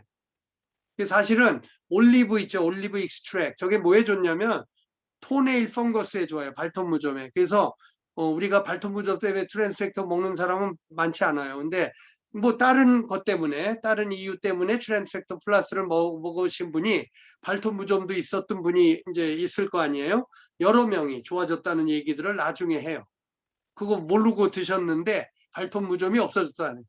사실은 올리브 있죠. 올리브 익스트랙. 저게 뭐에 좋냐면 토네일 펑거스에 좋아요. 발톱 무좀에. 그래서 우리가 발톱 무좀 때문에 트랜스 팩터 먹는 사람은 많지 않아요. 근데 뭐 다른 것 때문에 다른 이유 때문에 트랜스 팩터 플러스를 먹으신 분이 발톱 무좀도 있었던 분이 이제 있을 거 아니에요. 여러 명이 좋아졌다는 얘기들을 나중에 해요. 그거 모르고 드셨는데 발톱 무좀이 없어졌다는.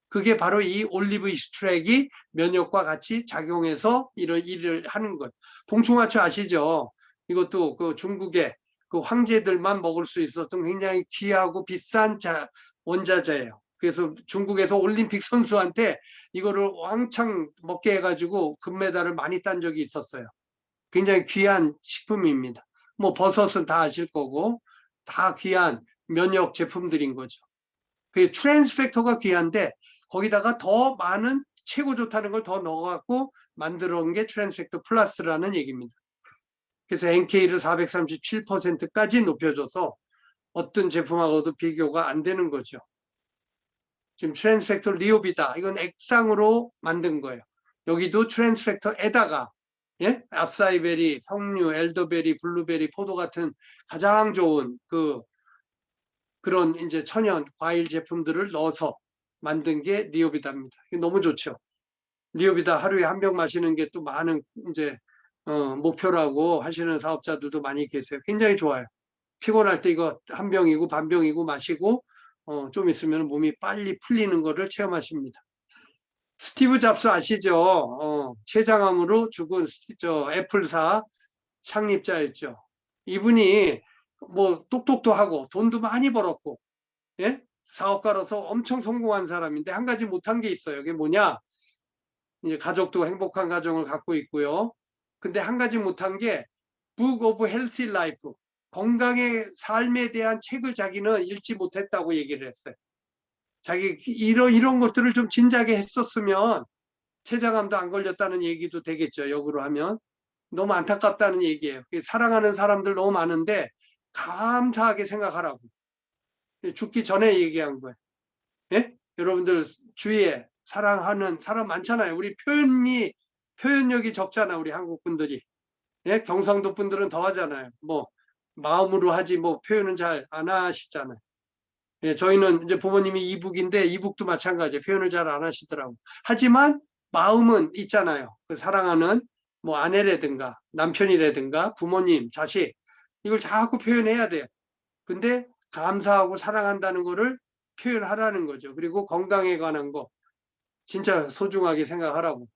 그게 바로 이 올리브 익스트랙이 면역과 같이 작용해서 이런 일을 하는 것. 동충하초 아시죠? 이것도 그 중국의 그 황제들만 먹을 수 있었던 굉장히 귀하고 비싼 원자재예요. 그래서 중국에서 올림픽 선수한테 이거를 왕창 먹게 해가지고 금메달을 많이 딴 적이 있었어요. 굉장히 귀한 식품입니다. 뭐 버섯은 다 아실 거고 다 귀한 면역 제품들인 거죠. 그 트랜스 팩터가 귀한데 거기다가 더 많은 최고 좋다는 걸 더 넣어갖고 만들어 온 게 트랜스 팩터 플러스라는 얘기입니다. 그래서 NK를 437%까지 높여줘서 어떤 제품하고도 비교가 안 되는 거죠. 지금 트랜스 팩터 리오비다 이건 액상으로 만든 거예요. 여기도 트랜스 팩터에다가 아사이베리, 석류, 엘더베리, 블루베리, 포도 같은 가장 좋은 그런 이제 천연 과일 제품들을 넣어서 만든 게 리오비다입니다. 너무 좋죠. 리오비다 하루에 한 병 마시는 게 또 많은 이제 목표라고 하시는 사업자들도 많이 계세요. 굉장히 좋아요. 피곤할 때 이거 한 병이고 반 병이고 마시고 좀 있으면 몸이 빨리 풀리는 거를 체험하십니다. 스티브 잡스 아시죠? 췌장암으로 죽은 애플사 창립자였죠. 이분이 뭐 똑똑도 하고 돈도 많이 벌었고 사업가로서 엄청 성공한 사람인데 한 가지 못한 게 있어요. 그게 뭐냐? 이제 가족도 행복한 가정을 갖고 있고요. 근데 한 가지 못한 게 Book of Healthy Life, 건강의 삶에 대한 책을 자기는 읽지 못했다고 얘기를 했어요. 자기 이런 것들을 좀 진작에 했었으면 췌장암도 안 걸렸다는 얘기도 되겠죠. 역으로 하면. 너무 안타깝다는 얘기예요. 사랑하는 사람들 너무 많은데 감사하게 생각하라고. 죽기 전에 얘기한 거예요. 예? 여러분들 주위에 사랑하는 사람 많잖아요. 우리 표현력이 적잖아. 우리 한국 분들이. 예? 경상도 분들은 더 하잖아요. 뭐 마음으로 하지 뭐 표현은 잘 안 하시잖아요. 예, 저희는 이제 부모님이 이북인데 이북도 마찬가지예요. 표현을 잘 안 하시더라고. 하지만 마음은 있잖아요. 그 사랑하는 뭐 아내라든가 남편이라든가 부모님, 자식 이걸 자꾸 표현해야 돼요. 근데 감사하고 사랑한다는 거를 표현하라는 거죠. 그리고 건강에 관한 거 진짜 소중하게 생각하라고.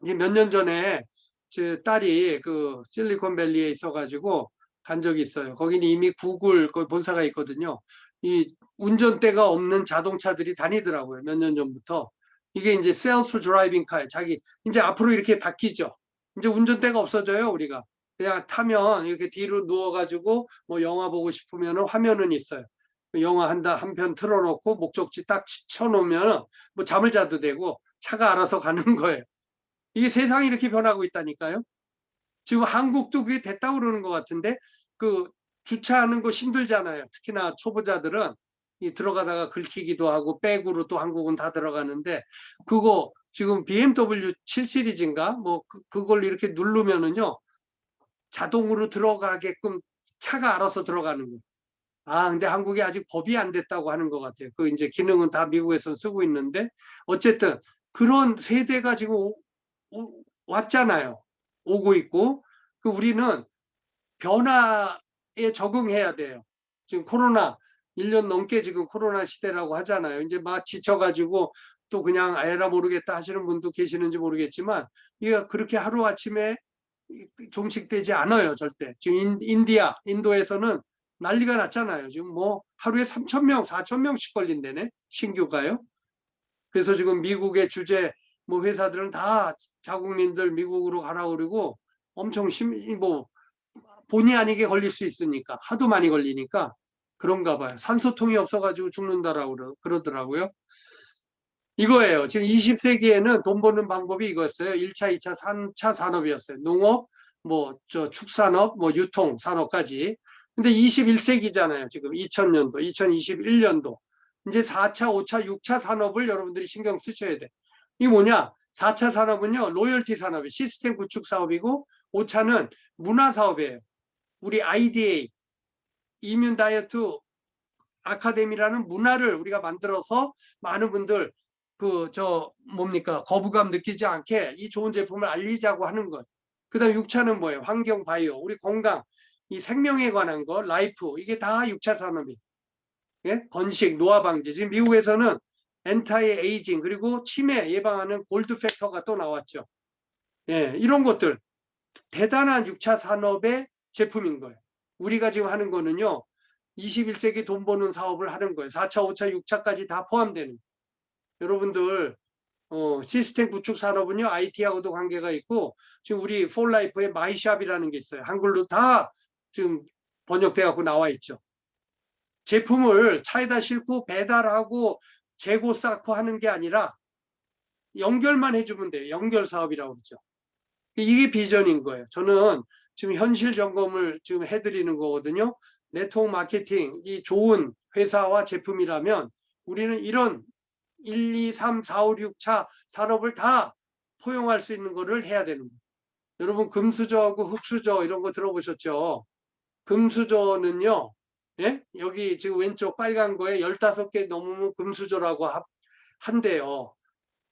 몇 년 전에 제 딸이 그 실리콘밸리에 있어가지고 간 적이 있어요. 거기는 이미 구글 본사가 있거든요. 이 운전대가 없는 자동차들이 다니더라고요. 몇 년 전부터. 이게 이제 셀프 드라이빙 카, 자기 이제 앞으로 이렇게 바뀌죠. 이제 운전대가 없어져요, 우리가. 그냥 타면 이렇게 뒤로 누워가지고 뭐 영화 보고 싶으면 화면은 있어요. 영화 한 편 틀어놓고 목적지 딱 쳐놓으면 뭐 잠을 자도 되고 차가 알아서 가는 거예요. 이게 세상이 이렇게 변하고 있다니까요. 지금 한국도 그게 됐다고 그러는 것 같은데 그 주차하는 거 힘들잖아요. 특히나 초보자들은 이 들어가다가 긁히기도 하고 백으로 또 한국은 다 들어가는데 그거 지금 BMW 7 시리즈인가 뭐 그걸 이렇게 누르면은요 자동으로 들어가게끔 차가 알아서 들어가는 거예요. 아, 근데 한국이 아직 법이 안 됐다고 하는 것 같아요. 그 이제 기능은 다 미국에서 쓰고 있는데 어쨌든 그런 세대가 지금 왔잖아요. 오고 있고 그 우리는 변화에 적응해야 돼요. 지금 코로나 1년 넘게 지금 코로나 시대라고 하잖아요. 이제 막 지쳐가지고 또 그냥 에라 모르겠다 하시는 분도 계시는지 모르겠지만 이게 그렇게 하루아침에 종식되지 않아요. 절대. 지금 인도에서는 난리가 났잖아요. 지금 뭐 하루에 3,000명, 4,000명씩 걸린다네. 신규가요. 그래서 지금 미국의 주재 뭐 회사들은 다 자국민들 미국으로 가라 그러고 엄청 뭐 본의 아니게 걸릴 수 있으니까 하도 많이 걸리니까 그런가 봐요. 산소통이 없어가지고 죽는다라고 그러더라고요. 이거예요. 지금 20세기에는 돈 버는 방법이 이거였어요. 1차, 2차, 3차 산업이었어요. 농업, 뭐 저 축산업, 뭐 유통 산업까지. 근데 21세기잖아요. 지금 2000년도, 2021년도. 이제 4차, 5차, 6차 산업을 여러분들이 신경 쓰셔야 돼. 이게 뭐냐? 4차 산업은요. 로열티 산업이 시스템 구축 사업이고 5차는 문화 사업이에요. 우리 IDA, 이뮨 다이어트 아카데미라는 문화를 우리가 만들어서 많은 분들 뭡니까 거부감 느끼지 않게 이 좋은 제품을 알리자고 하는 거예요. 그다음 6차는 뭐예요? 환경 바이오, 우리 건강, 이 생명에 관한 거, 라이프, 이게 다 6차 산업이에요. 예? 건식, 노화 방지. 지금 미국에서는 엔타이 에이징 그리고 치매 예방하는 골드 팩터가 또 나왔죠. 예, 이런 것들 대단한 6차 산업의 제품인 거예요. 우리가 지금 하는 거는요. 21세기 돈 버는 사업을 하는 거예요. 4차, 5차, 6차까지 다 포함되는 거예요. 여러분들 시스템 구축 산업은요. IT하고도 관계가 있고 지금 우리 폴라이프의 마이샵이라는 게 있어요. 한글로 다 지금 번역돼 갖고 나와 있죠. 제품을 차에다 싣고 배달하고 재고 쌓고 하는 게 아니라 연결만 해주면 돼요. 연결 사업이라고 그러죠. 이게 비전인 거예요. 저는 지금 현실 점검을 지금 해드리는 거거든요. 네트워크 마케팅, 이 좋은 회사와 제품이라면 우리는 이런 1, 2, 3, 4, 5, 6차 산업을 다 포용할 수 있는 거를 해야 되는 거예요. 여러분 금수저하고 흑수저 이런 거 들어보셨죠? 금수저는요. 예? 여기 지금 왼쪽 빨간 거에 15개 넘으면 금수저라고 한대요.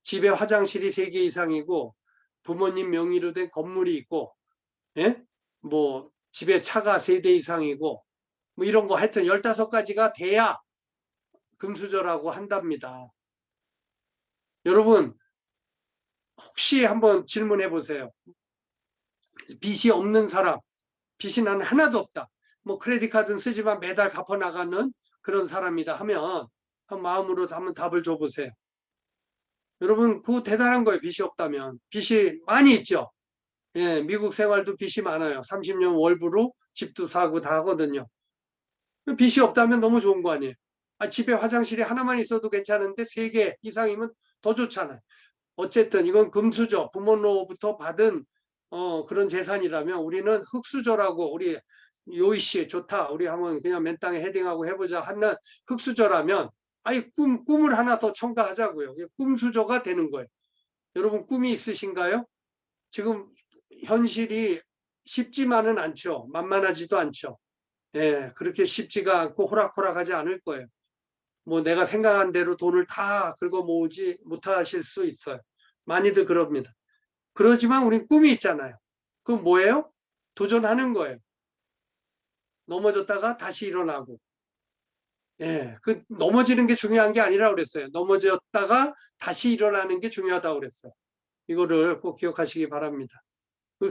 집에 화장실이 3개 이상이고 부모님 명의로 된 건물이 있고 예? 뭐 집에 차가 3대 이상이고 뭐 이런 거 하여튼 15가지가 돼야 금수저라고 한답니다. 여러분 혹시 한번 질문해 보세요. 빚이 없는 사람, 빚이 나는 하나도 없다. 뭐 크레딧 카드는 쓰지만 매달 갚아 나가는 그런 사람이다 하면 한 마음으로 한번 답을 줘 보세요. 여러분 그거 대단한 거예요. 빚이 없다면. 빚이 많이 있죠. 예, 미국 생활도 빚이 많아요. 30년 월부로 집도 사고 다 하거든요. 빚이 없다면 너무 좋은 거 아니에요. 집에 화장실이 하나만 있어도 괜찮은데 3개 이상이면 더 좋잖아요. 어쨌든 이건 금수저, 부모로부터 받은 그런 재산이라면 우리는 흑수저라고 우리 요이 씨 좋다. 우리 한번 그냥 맨 땅에 헤딩하고 해보자 하는 흑수저라면 꿈을 하나 더 첨가하자고요. 꿈수저가 되는 거예요. 여러분 꿈이 있으신가요? 지금 현실이 쉽지만은 않죠. 만만하지도 않죠. 예, 그렇게 쉽지가 않고 호락호락하지 않을 거예요. 뭐 내가 생각한 대로 돈을 다 긁어 모으지 못하실 수 있어요. 많이들 그럽니다. 그러지만 우린 꿈이 있잖아요. 그럼 뭐예요? 도전하는 거예요. 넘어졌다가 다시 일어나고. 예, 넘어지는 게 중요한 게 아니라 그랬어요. 넘어졌다가 다시 일어나는 게 중요하다고 그랬어요. 이거를 꼭 기억하시기 바랍니다.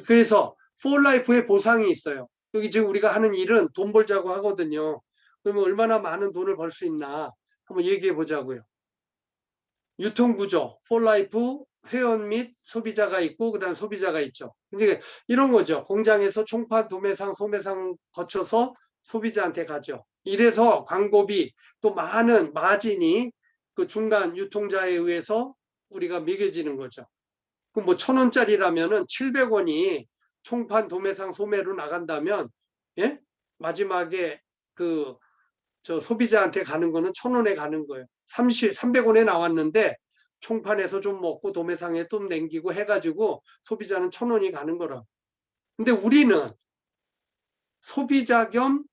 그래서 폴라이프의 보상이 있어요. 여기 지금 우리가 하는 일은 돈 벌자고 하거든요. 그러면 얼마나 많은 돈을 벌 수 있나 한번 얘기해 보자고요. 유통구조, 폴라이프 회원 및 소비자가 있고 그다음 소비자가 있죠. 이제 이런 거죠. 공장에서 총판, 도매상, 소매상 거쳐서 소비자한테 가죠. 이래서 광고비 또 많은 마진이 그 중간 유통자에 의해서 우리가 매겨지는 거죠. 그럼 뭐 1,000원짜리라면은 700원이 총판, 도매상, 소매로 나간다면 예? 마지막에 소비자한테 가는 거는 1,000원에 가는 거예요. 300원에 나왔는데 총판에서 좀 먹고 도매상에 좀 남기고 해가지고 소비자는 1,000원이 가는 거라. 근데 우리는 소비자 겸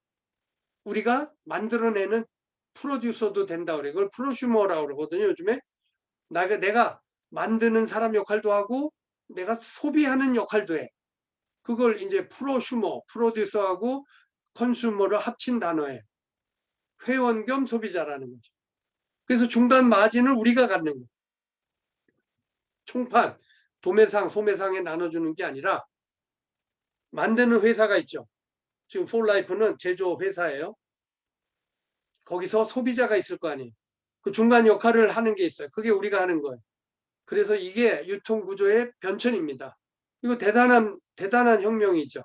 우리가 만들어내는 프로듀서도 된다 그래. 그걸 프로슈머라고 그러거든요. 요즘에 내가 만드는 사람 역할도 하고 내가 소비하는 역할도 해. 그걸 이제 프로슈머, 프로듀서하고 컨슈머를 합친 단어예요. 회원 겸 소비자라는 거죠. 그래서 중간 마진을 우리가 갖는 거예요. 총판, 도매상, 소매상에 나눠주는 게 아니라 만드는 회사가 있죠. 지금 폴라이프는 제조 회사예요. 거기서 소비자가 있을 거 아니에요. 그 중간 역할을 하는 게 있어요. 그게 우리가 하는 거예요. 그래서 이게 유통구조의 변천입니다. 이거 대단한 혁명이죠.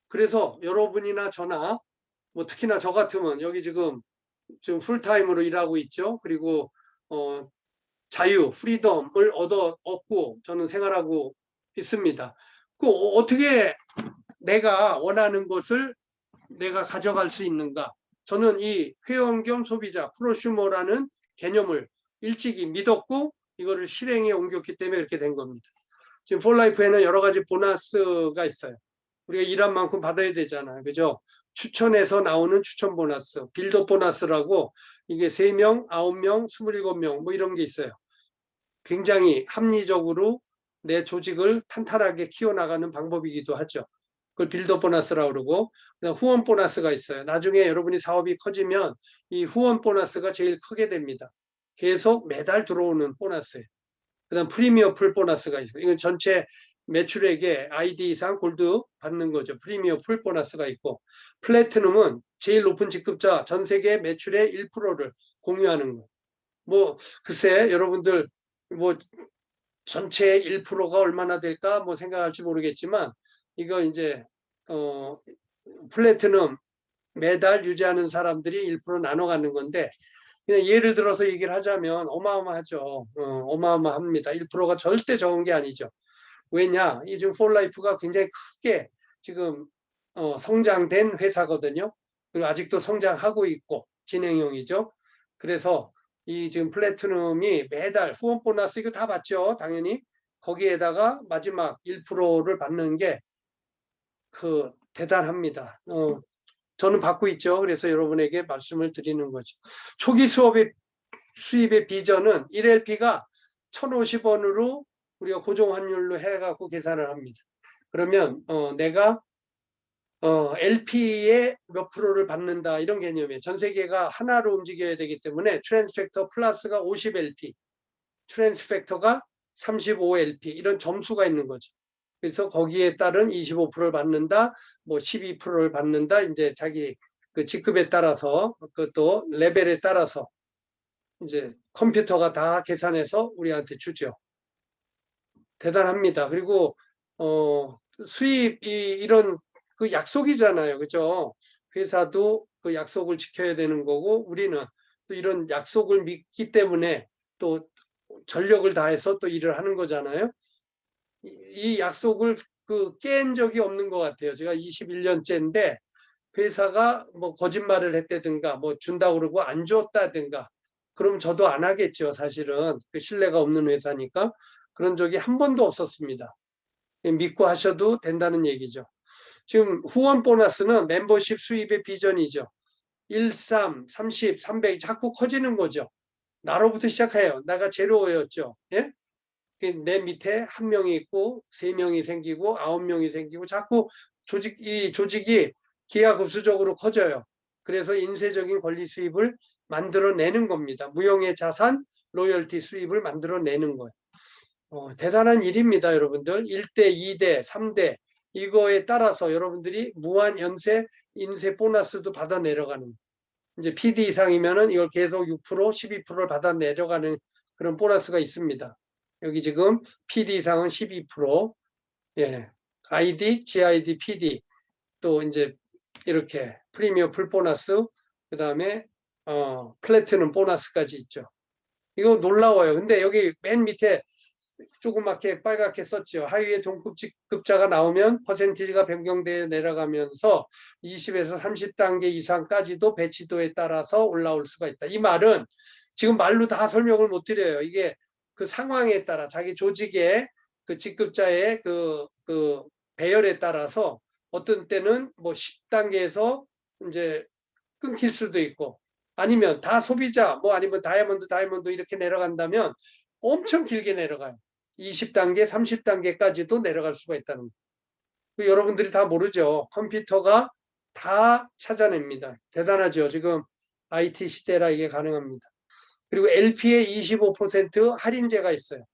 그래서 여러분이나 저나 뭐 특히나 저 같으면 여기 지금 풀타임으로 일하고 있죠. 그리고 자유, 프리덤을 얻고 저는 생활하고 있습니다. 그 어떻게 내가 원하는 것을 내가 가져갈 수 있는가? 저는 이 회원 겸 소비자, 프로슈머라는 개념을 일찍이 믿었고 이거를 실행에 옮겼기 때문에 이렇게 된 겁니다. 지금 폴라이프에는 여러 가지 보너스가 있어요. 우리가 일한 만큼 받아야 되잖아요. 그죠? 추천해서 나오는 추천 보너스, 빌더 보너스라고 이게 3명, 9명, 27명 뭐 이런 게 있어요. 굉장히 합리적으로 내 조직을 탄탄하게 키워나가는 방법이기도 하죠. 그걸 빌더 보너스라고 그러고, 그다음 후원 보너스가 있어요. 나중에 여러분이 사업이 커지면 이 후원 보너스가 제일 크게 됩니다. 계속 매달 들어오는 보너스예요. 그다음 프리미어 풀 보너스가 있어요. 이건 전체 매출액의 ID 이상 골드 받는 거죠. 프리미어 풀 보너스가 있고, 플래티넘은 제일 높은 직급자 전 세계 매출의 1%를 공유하는 거. 뭐 글쎄 여러분들 뭐 전체 1%가 얼마나 될까 뭐 생각할지 모르겠지만 이거 이제 플래티넘 매달 유지하는 사람들이 1% 나눠 갖는 건데 그냥 예를 들어서 얘기를 하자면 어마어마하죠. 어마어마합니다. 1%가 절대 적은 게 아니죠. 왜냐? 이 지금 폴라이프가 굉장히 크게 지금 성장된 회사거든요. 그리고 아직도 성장하고 있고 진행형이죠. 그래서 이 지금 플래티넘이 매달 후원 보너스 이거 다 받죠. 당연히. 거기에다가 마지막 1%를 받는 게 대단합니다. 저는 받고 있죠. 그래서 여러분에게 말씀을 드리는 거죠. 초기 수입의 비전은 1LP가 1,050원으로 우리가 고정 환율로 해갖고 계산을 합니다. 그러면 내가 LP의 몇 프로를 받는다 이런 개념이에요. 전 세계가 하나로 움직여야 되기 때문에 트랜스 팩터 플러스가 50LP, 트랜스 팩터가 35LP 이런 점수가 있는 거죠. 그래서 거기에 따른 25%를 받는다, 뭐 12%를 받는다. 이제 자기 그 직급에 따라서 그것도 레벨에 따라서 이제 컴퓨터가 다 계산해서 우리한테 주죠. 대단합니다. 그리고 수입이 이런 그 약속이잖아요. 그죠? 회사도 그 약속을 지켜야 되는 거고 우리는 또 이런 약속을 믿기 때문에 또 전력을 다해서 또 일을 하는 거잖아요. 이 약속을 깬 적이 없는 것 같아요. 제가 21년째인데 회사가 뭐 거짓말을 했다든가 뭐 준다고 그러고 안 줬다든가 그럼 저도 안 하겠죠. 사실은 그 신뢰가 없는 회사니까 그런 적이 한 번도 없었습니다. 믿고 하셔도 된다는 얘기죠. 지금 후원 보너스는 멤버십 수입의 비전이죠. 1, 3, 30, 300 자꾸 커지는 거죠. 나로부터 시작해요. 내가 제로였죠. 예? 내 밑에 1명이 있고 3명이 생기고 9명이 생기고 자꾸 조직이 기하급수적으로 커져요. 그래서 인쇄적인 권리 수입을 만들어내는 겁니다. 무형의 자산, 로열티 수입을 만들어내는 거예요. 대단한 일입니다, 여러분들. 1대, 2대, 3대 이거에 따라서 여러분들이 무한 연쇄 인쇄 보너스도 받아 내려가는 이제 PD 이상이면은 이걸 계속 6%, 12%를 받아 내려가는 그런 보너스가 있습니다. 여기 지금 PD 이상은 12%, 예, ID, GID, PD 또 이제 이렇게 프리미어 풀 보너스, 그 다음에 플래티넘 보너스까지 있죠. 이거 놀라워요. 근데 여기 맨 밑에 조그맣게 빨갛게 썼죠. 하위의 동급자가 나오면 퍼센티지가 변경되어 내려가면서 20에서 30단계 이상까지도 배치도에 따라서 올라올 수가 있다. 이 말은 지금 말로 다 설명을 못 드려요. 이게 그 상황에 따라 자기 조직의 그 직급자의 그 배열에 따라서 어떤 때는 뭐 10단계에서 이제 끊길 수도 있고 아니면 다 소비자 뭐 아니면 다이아몬드 이렇게 내려간다면 엄청 길게 내려가요. 20단계, 30단계까지도 내려갈 수가 있다는 거. 여러분들이 다 모르죠. 컴퓨터가 다 찾아냅니다. 대단하죠. 지금 IT 시대라 이게 가능합니다. 그리고 LP에 25% 할인제가 있어요.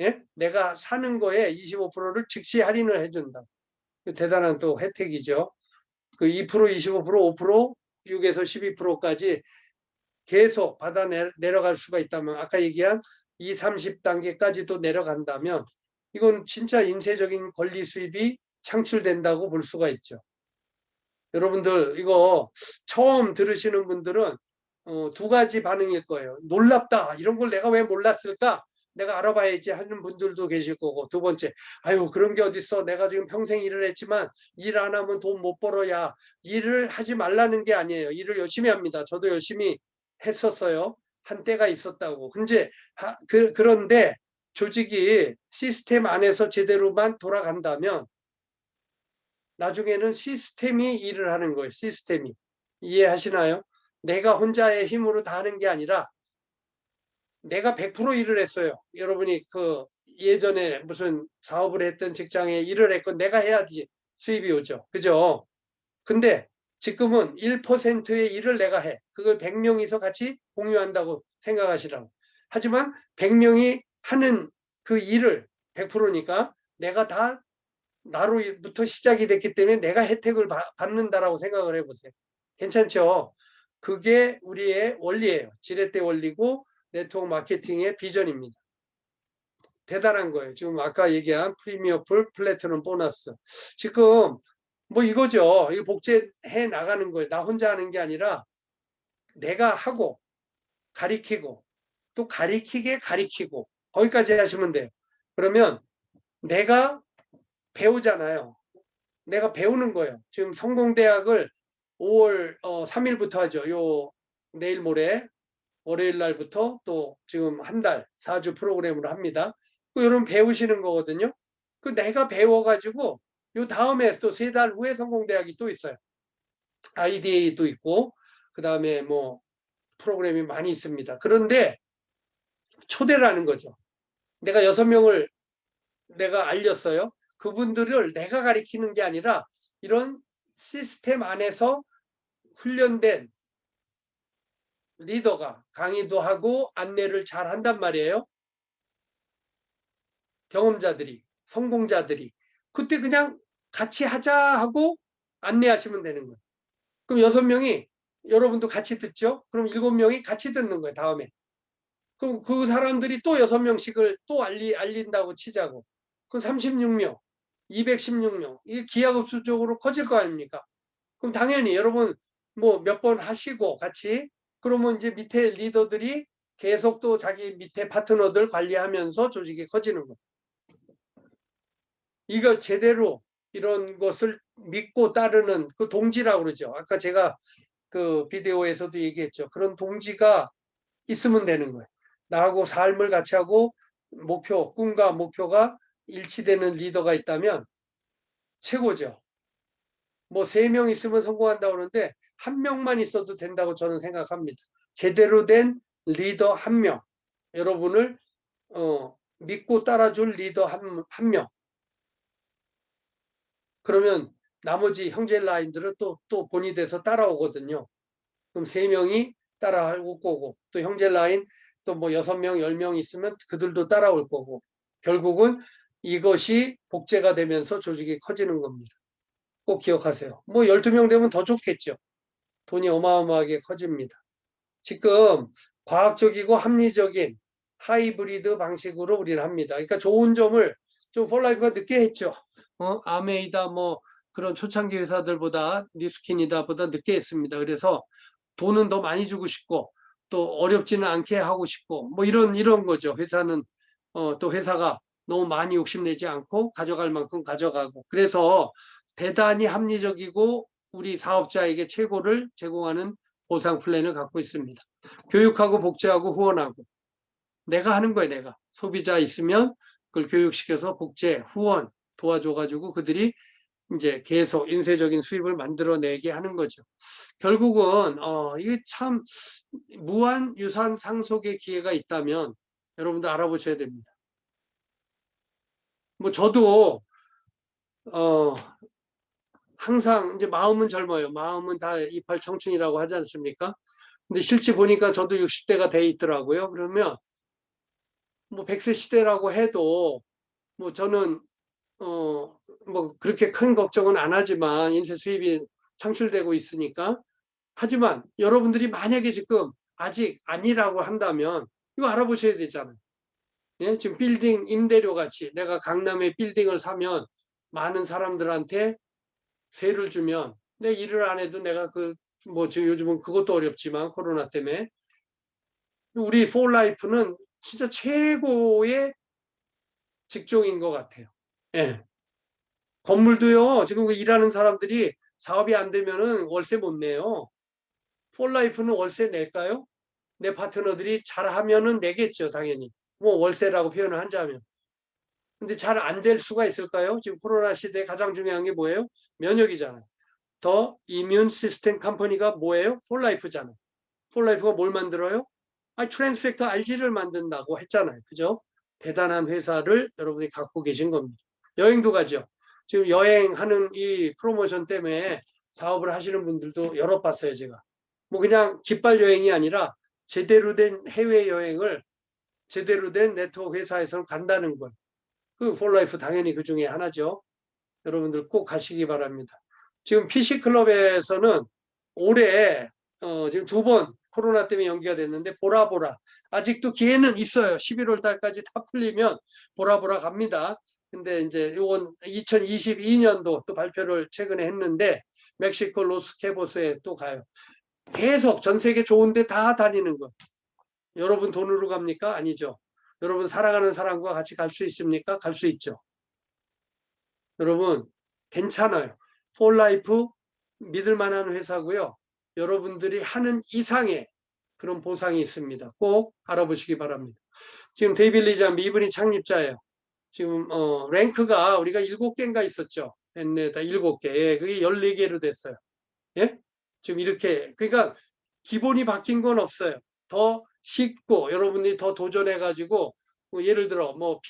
예? 내가 사는 거에 25%를 즉시 할인을 해준다. 대단한 또 혜택이죠. 그 2%, 25%, 5%, 6에서 12%까지 계속 받아 내려갈 수가 있다면, 아까 얘기한 2, 30단계까지도 내려간다면 이건 진짜 인쇄적인 권리 수입이 창출된다고 볼 수가 있죠. 여러분들 이거 처음 들으시는 분들은 두 가지 반응일 거예요. 놀랍다. 이런 걸 내가 왜 몰랐을까? 내가 알아봐야지 하는 분들도 계실 거고, 두 번째, 아유 그런 게 어딨어. 내가 지금 평생 일을 했지만 일 안 하면 돈 못 벌어야. 일을 하지 말라는 게 아니에요. 일을 열심히 합니다. 저도 열심히 했었어요. 한때가 있었다고. 그런데 조직이 시스템 안에서 제대로만 돌아간다면 나중에는 시스템이 일을 하는 거예요. 시스템이. 이해하시나요? 내가 혼자의 힘으로 다 하는 게 아니라 내가 100% 일을 했어요. 여러분이 그 예전에 무슨 사업을 했던 직장에 일을 했고 내가 해야지 수입이 오죠. 그죠? 근데 지금은 1%의 일을 내가 해. 그걸 100명이서 같이 공유한다고 생각하시라고. 하지만 100명이 하는 그 일을 100%니까 내가 다 나로부터 시작이 됐기 때문에 내가 혜택을 받는다라고 생각을 해보세요. 괜찮죠? 그게 우리의 원리예요. 지렛대 원리고 네트워크 마케팅의 비전입니다. 대단한 거예요. 지금 아까 얘기한 프리미어 풀, 플래티넘 보너스. 지금 뭐 이거죠. 이거 복제해 나가는 거예요. 나 혼자 하는 게 아니라 내가 하고 가리키고 또 가리키게 가리키고 거기까지 하시면 돼요. 그러면 내가 배우잖아요. 내가 배우는 거예요. 지금 성공대학을 5월 3일부터 하죠. 요 내일 모레 월요일 날부터 또 지금 한 달 4주 프로그램으로 합니다. 그 여러분 배우시는 거거든요. 그 내가 배워가지고 요 다음에 또 3달 후에 성공대학이 또 있어요. IDA도 있고 그 다음에 뭐 프로그램이 많이 있습니다. 그런데 초대를 하는 거죠. 내가 6명을 내가 알렸어요. 그분들을 내가 가리키는 게 아니라 이런 시스템 안에서 훈련된 리더가 강의도 하고 안내를 잘 한단 말이에요. 경험자들이, 성공자들이. 그때 그냥 같이 하자 하고 안내하시면 되는 거예요. 그럼 6명이 여러분도 같이 듣죠? 그럼 7명이 같이 듣는 거예요, 다음에. 그럼 그 사람들이 또 6명씩을 또 알린다고 치자고. 그럼 36명, 216명. 이게 기하급수적으로 커질 거 아닙니까? 그럼 당연히 여러분 뭐 몇 번 하시고 같이 그러면 이제 밑에 리더들이 계속 또 자기 밑에 파트너들 관리하면서 조직이 커지는 거예요. 이거 제대로 이런 것을 믿고 따르는 그 동지라고 그러죠. 아까 제가 그 비디오에서도 얘기했죠. 그런 동지가 있으면 되는 거예요. 나하고 삶을 같이 하고 꿈과 목표가 일치되는 리더가 있다면 최고죠. 뭐 3명 있으면 성공한다고 그러는데 1명만 있어도 된다고 저는 생각합니다. 제대로 된 리더 1명. 여러분을 믿고 따라줄 리더 한 명. 그러면 나머지 형제 라인들은 또 본이 돼서 따라오거든요. 그럼 3명이 따라올 거고 또 형제 라인 또 뭐 6명, 10명 있으면 그들도 따라올 거고 결국은 이것이 복제가 되면서 조직이 커지는 겁니다. 꼭 기억하세요. 뭐 12명 되면 더 좋겠죠. 돈이 어마어마하게 커집니다. 지금 과학적이고 합리적인 하이브리드 방식으로 우리는 합니다. 그러니까 좋은 점을 좀 폴라이프가 늦게 했죠. 아메이다 뭐 그런 초창기 회사들보다 뉴스킨이다 보다 늦게 했습니다. 그래서 돈은 더 많이 주고 싶고 또 어렵지는 않게 하고 싶고 뭐 이런 거죠. 회사는 또 회사가 너무 많이 욕심내지 않고 가져갈 만큼 가져가고 그래서 대단히 합리적이고 우리 사업자에게 최고를 제공하는 보상 플랜을 갖고 있습니다. 교육하고 복제하고 후원하고 내가 하는 거예요. 내가 소비자 있으면 그걸 교육시켜서 복제 후원 도와줘가지고 그들이 이제 계속 인쇄적인 수입을 만들어내게 하는 거죠. 결국은 이게 참 무한 유산 상속의 기회가 있다면 여러분도 알아보셔야 됩니다. 뭐 저도 항상 이제 마음은 젊어요. 마음은 다 이팔 청춘이라고 하지 않습니까? 근데 실제 보니까 저도 60대가 돼 있더라고요. 그러면 뭐 100세 시대라고 해도 뭐 저는 뭐 그렇게 큰 걱정은 안 하지만 인쇄 수입이 창출되고 있으니까. 하지만 여러분들이 만약에 지금 아직 아니라고 한다면 이거 알아보셔야 되잖아요. 예? 지금 빌딩 임대료 같이 내가 강남에 빌딩을 사면 많은 사람들한테 세를 주면 내 일을 안 해도 내가 뭐 요즘은 그것도 어렵지만 코로나 때문에 우리 폴라이프는 진짜 최고의 직종인 것 같아요. 예. 건물도요, 지금 일하는 사람들이 사업이 안 되면은 월세 못 내요. 폴라이프는 월세 낼까요? 내 파트너들이 잘하면은 내겠죠, 당연히. 뭐 월세라고 표현을 한다면. 근데 잘 안 될 수가 있을까요? 지금 코로나 시대에 가장 중요한 게 뭐예요? 면역이잖아요. 더 이뮨 시스템 컴퍼니가 뭐예요? 폴라이프잖아요. 폴라이프가 뭘 만들어요? 트랜스팩터 RG를 만든다고 했잖아요. 그죠? 대단한 회사를 여러분이 갖고 계신 겁니다. 여행도 가죠. 지금 여행하는 이 프로모션 때문에 사업을 하시는 분들도 여러 봤어요, 제가. 뭐 그냥 깃발 여행이 아니라 제대로 된 해외 여행을 제대로 된 네트워크 회사에서는 간다는 거예요. 그 폴라이프 당연히 그 중에 하나죠. 여러분들 꼭 가시기 바랍니다. 지금 PC클럽에서는 올해 지금 2번 코로나 때문에 연기가 됐는데 보라보라 아직도 기회는 있어요. 11월 달까지 다 풀리면 보라보라 갑니다. 근데 이제 이건 2022년도 또 발표를 최근에 했는데 멕시코 로스케보스에 또 가요. 계속 전 세계 좋은데 다 다니는 거. 여러분 돈으로 갑니까? 아니죠. 여러분 사랑하는 사람과 같이 갈 수 있습니까? 갈 수 있죠. 여러분 괜찮아요. 폴라이프 믿을 만한 회사고요. 여러분들이 하는 이상의 그런 보상이 있습니다. 꼭 알아보시기 바랍니다. 지금 데이빗 리잠 이분이 창립자예요. 지금 랭크가 우리가 7개인가 있었죠. 다 7개. 예, 그게 14개로 됐어요. 예? 지금 이렇게 그러니까 기본이 바뀐 건 없어요. 더 쉽고 여러분들이 더 도전해 가지고 뭐 예를 들어 뭐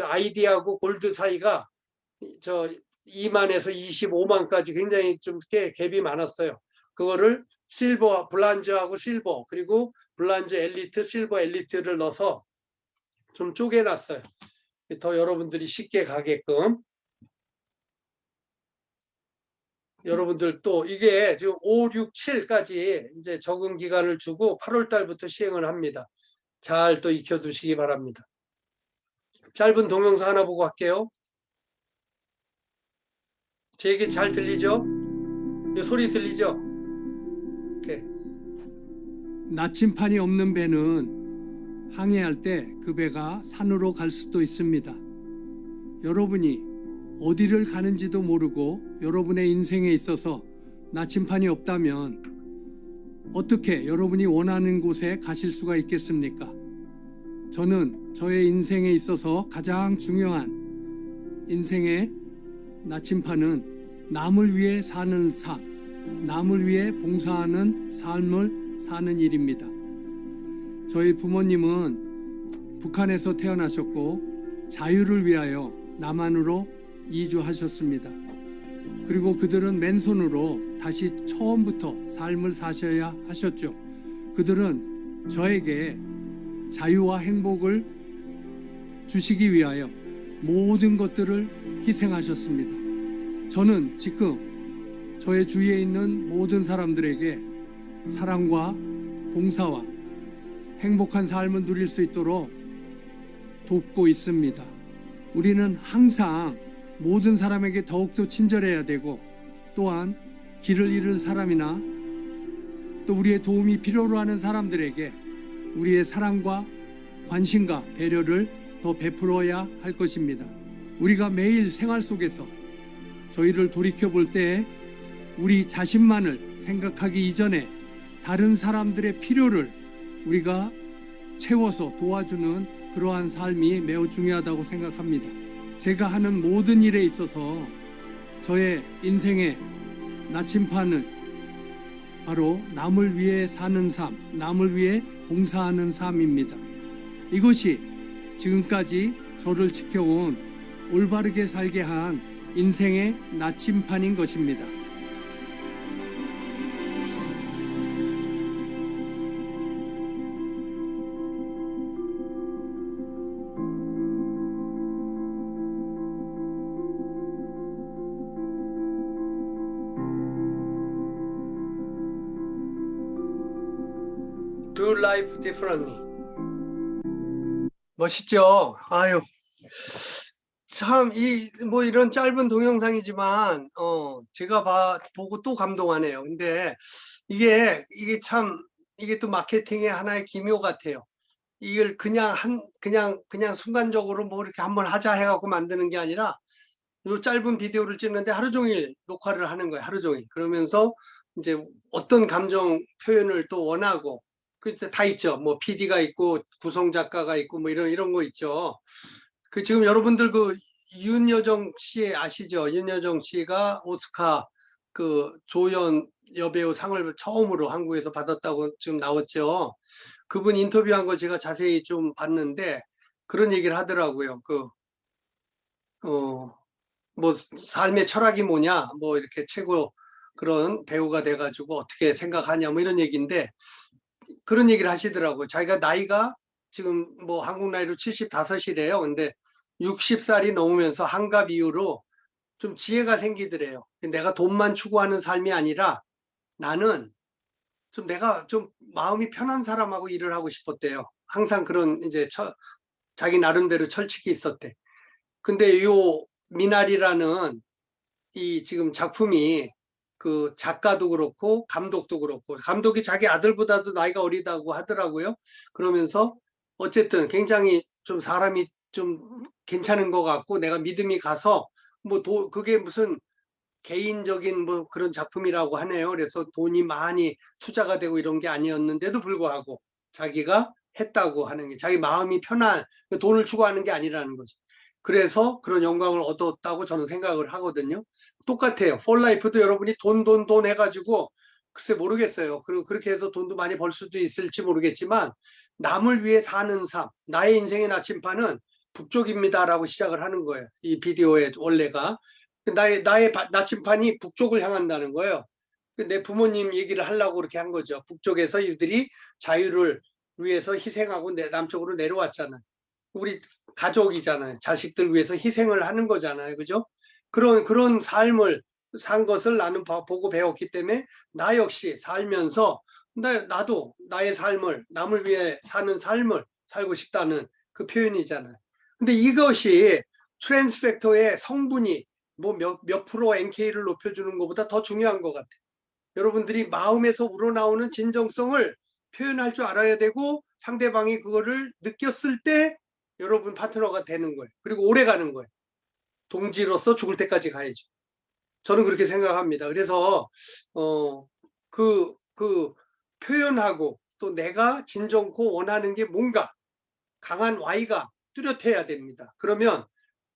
아이디하고 골드 사이가 저 2만에서 25만까지 굉장히 좀 갭이 많았어요. 그거를 실버, 블란즈하고 실버, 그리고 블란즈 엘리트, 실버 엘리트를 넣어서 좀 쪼개놨어요. 더 여러분들이 쉽게 가게끔. 여러분들 또 이게 지금 5, 6, 7까지 이제 적응 기간을 주고 8월 달부터 시행을 합니다. 잘 또 익혀두시기 바랍니다. 짧은 동영상 하나 보고 할게요. 제 얘기 잘 들리죠? 이 소리 들리죠? 오케이. 나침판이 없는 배는 항해할 때 그 배가 산으로 갈 수도 있습니다. 여러분이 어디를 가는지도 모르고 여러분의 인생에 있어서 나침판이 없다면 어떻게 여러분이 원하는 곳에 가실 수가 있겠습니까? 저는 저의 인생에 있어서 가장 중요한 인생의 나침판은 남을 위해 사는 삶, 남을 위해 봉사하는 삶을 사는 일입니다. 저희 부모님은 북한에서 태어나셨고 자유를 위하여 남한으로 이주하셨습니다. 그리고 그들은 맨손으로 다시 처음부터 삶을 사셔야 하셨죠. 그들은 저에게 자유와 행복을 주시기 위하여 모든 것들을 희생하셨습니다. 저는 지금 저의 주위에 있는 모든 사람들에게 사랑과 봉사와 행복한 삶을 누릴 수 있도록 돕고 있습니다. 우리는 항상 모든 사람에게 더욱더 친절해야 되고 또한 길을 잃은 사람이나 또 우리의 도움이 필요로 하는 사람들에게 우리의 사랑과 관심과 배려를 더 베풀어야 할 것입니다. 우리가 매일 생활 속에서 저희를 돌이켜볼 때 우리 자신만을 생각하기 이전에 다른 사람들의 필요를 우리가 채워서 도와주는 그러한 삶이 매우 중요하다고 생각합니다. 제가 하는 모든 일에 있어서 저의 인생의 나침판은 바로 남을 위해 사는 삶, 남을 위해 봉사하는 삶입니다. 이것이 지금까지 저를 지켜온 올바르게 살게 한 인생의 나침판인 것입니다. Do life differently. 멋있죠? 아유, 참, 뭐 이런 짧은 동영상이지만, 제가 보고 또 감동하네요. 근데 이게 참, 이게 또 마케팅의 하나의 기묘 같아요. 이걸 그냥 순간적으로 뭐 이렇게 한번 하자 해갖고 만드는 게 아니라, 요 짧은 비디오를 찍는데 하루 종일 녹화를 하는 거예요. 하루 종일. 그러면서 이제 어떤 감정 표현을 또 원하고, 그 다 있죠. 뭐 PD가 있고 구성 작가가 있고 뭐 이런 거 있죠. 그 지금 여러분들 그 윤여정 씨 아시죠? 윤여정 씨가 오스카 그 조연 여배우 상을 처음으로 한국에서 받았다고 지금 나왔죠. 그분 인터뷰한 거 제가 자세히 좀 봤는데 그런 얘기를 하더라고요. 뭐 삶의 철학이 뭐냐, 뭐 이렇게 최고 그런 배우가 돼가지고 어떻게 생각하냐, 뭐 이런 얘기인데 그런 얘기를 하시더라고요. 자기가 나이가 지금 뭐 한국 나이로 75이래요. 근데 60살이 넘으면서 한갑 이후로 좀 지혜가 생기더래요. 내가 돈만 추구하는 삶이 아니라 나는 좀 내가 좀 마음이 편한 사람하고 일을 하고 싶었대요. 항상 그런 이제 자기 나름대로 철칙이 있었대. 근데 요 미나리라는 이 지금 작품이 그 작가도 그렇고 감독도 그렇고 감독이 자기 아들보다도 나이가 어리다고 하더라고요. 그러면서 어쨌든 굉장히 좀 사람이 좀 괜찮은 것 같고 내가 믿음이 가서 뭐 그게 무슨 개인적인 뭐 그런 작품이라고 하네요. 그래서 돈이 많이 투자가 되고 이런 게 아니었는데도 불구하고 자기가 했다고 하는 게 자기 마음이 편한 돈을 추구하는 게 아니라는 거죠. 그래서 그런 영광을 얻었다고 저는 생각을 하거든요. 똑같아요. 폴라이프도 여러분이 돈 해가지고 글쎄 모르겠어요. 그리고 그렇게 해서 돈도 많이 벌 수도 있을지 모르겠지만 남을 위해 사는 삶, 나의 인생의 나침판은 북쪽입니다라고 시작을 하는 거예요. 이 비디오의 원래가. 나의 나침판이 북쪽을 향한다는 거예요. 내 부모님 얘기를 하려고 그렇게 한 거죠. 북쪽에서 이들이 자유를 위해서 희생하고 남쪽으로 내려왔잖아요. 우리 가족이잖아요. 자식들 위해서 희생을 하는 거잖아요. 그죠? 그런 삶을 산 것을 나는 보고 배웠기 때문에 나 역시 살면서 나도 나의 삶을 남을 위해 사는 삶을 살고 싶다는 그 표현이잖아요. 근데 이것이 트랜스 팩터의 성분이 뭐 몇 프로 NK를 높여주는 것보다 더 중요한 것 같아요. 여러분들이 마음에서 우러나오는 진정성을 표현할 줄 알아야 되고 상대방이 그거를 느꼈을 때 여러분 파트너가 되는 거예요. 그리고 오래 가는 거예요. 동지로서 죽을 때까지 가야죠. 저는 그렇게 생각합니다. 그래서 그 표현하고 또 내가 진정코 원하는 게 뭔가 강한 Y가 뚜렷해야 됩니다. 그러면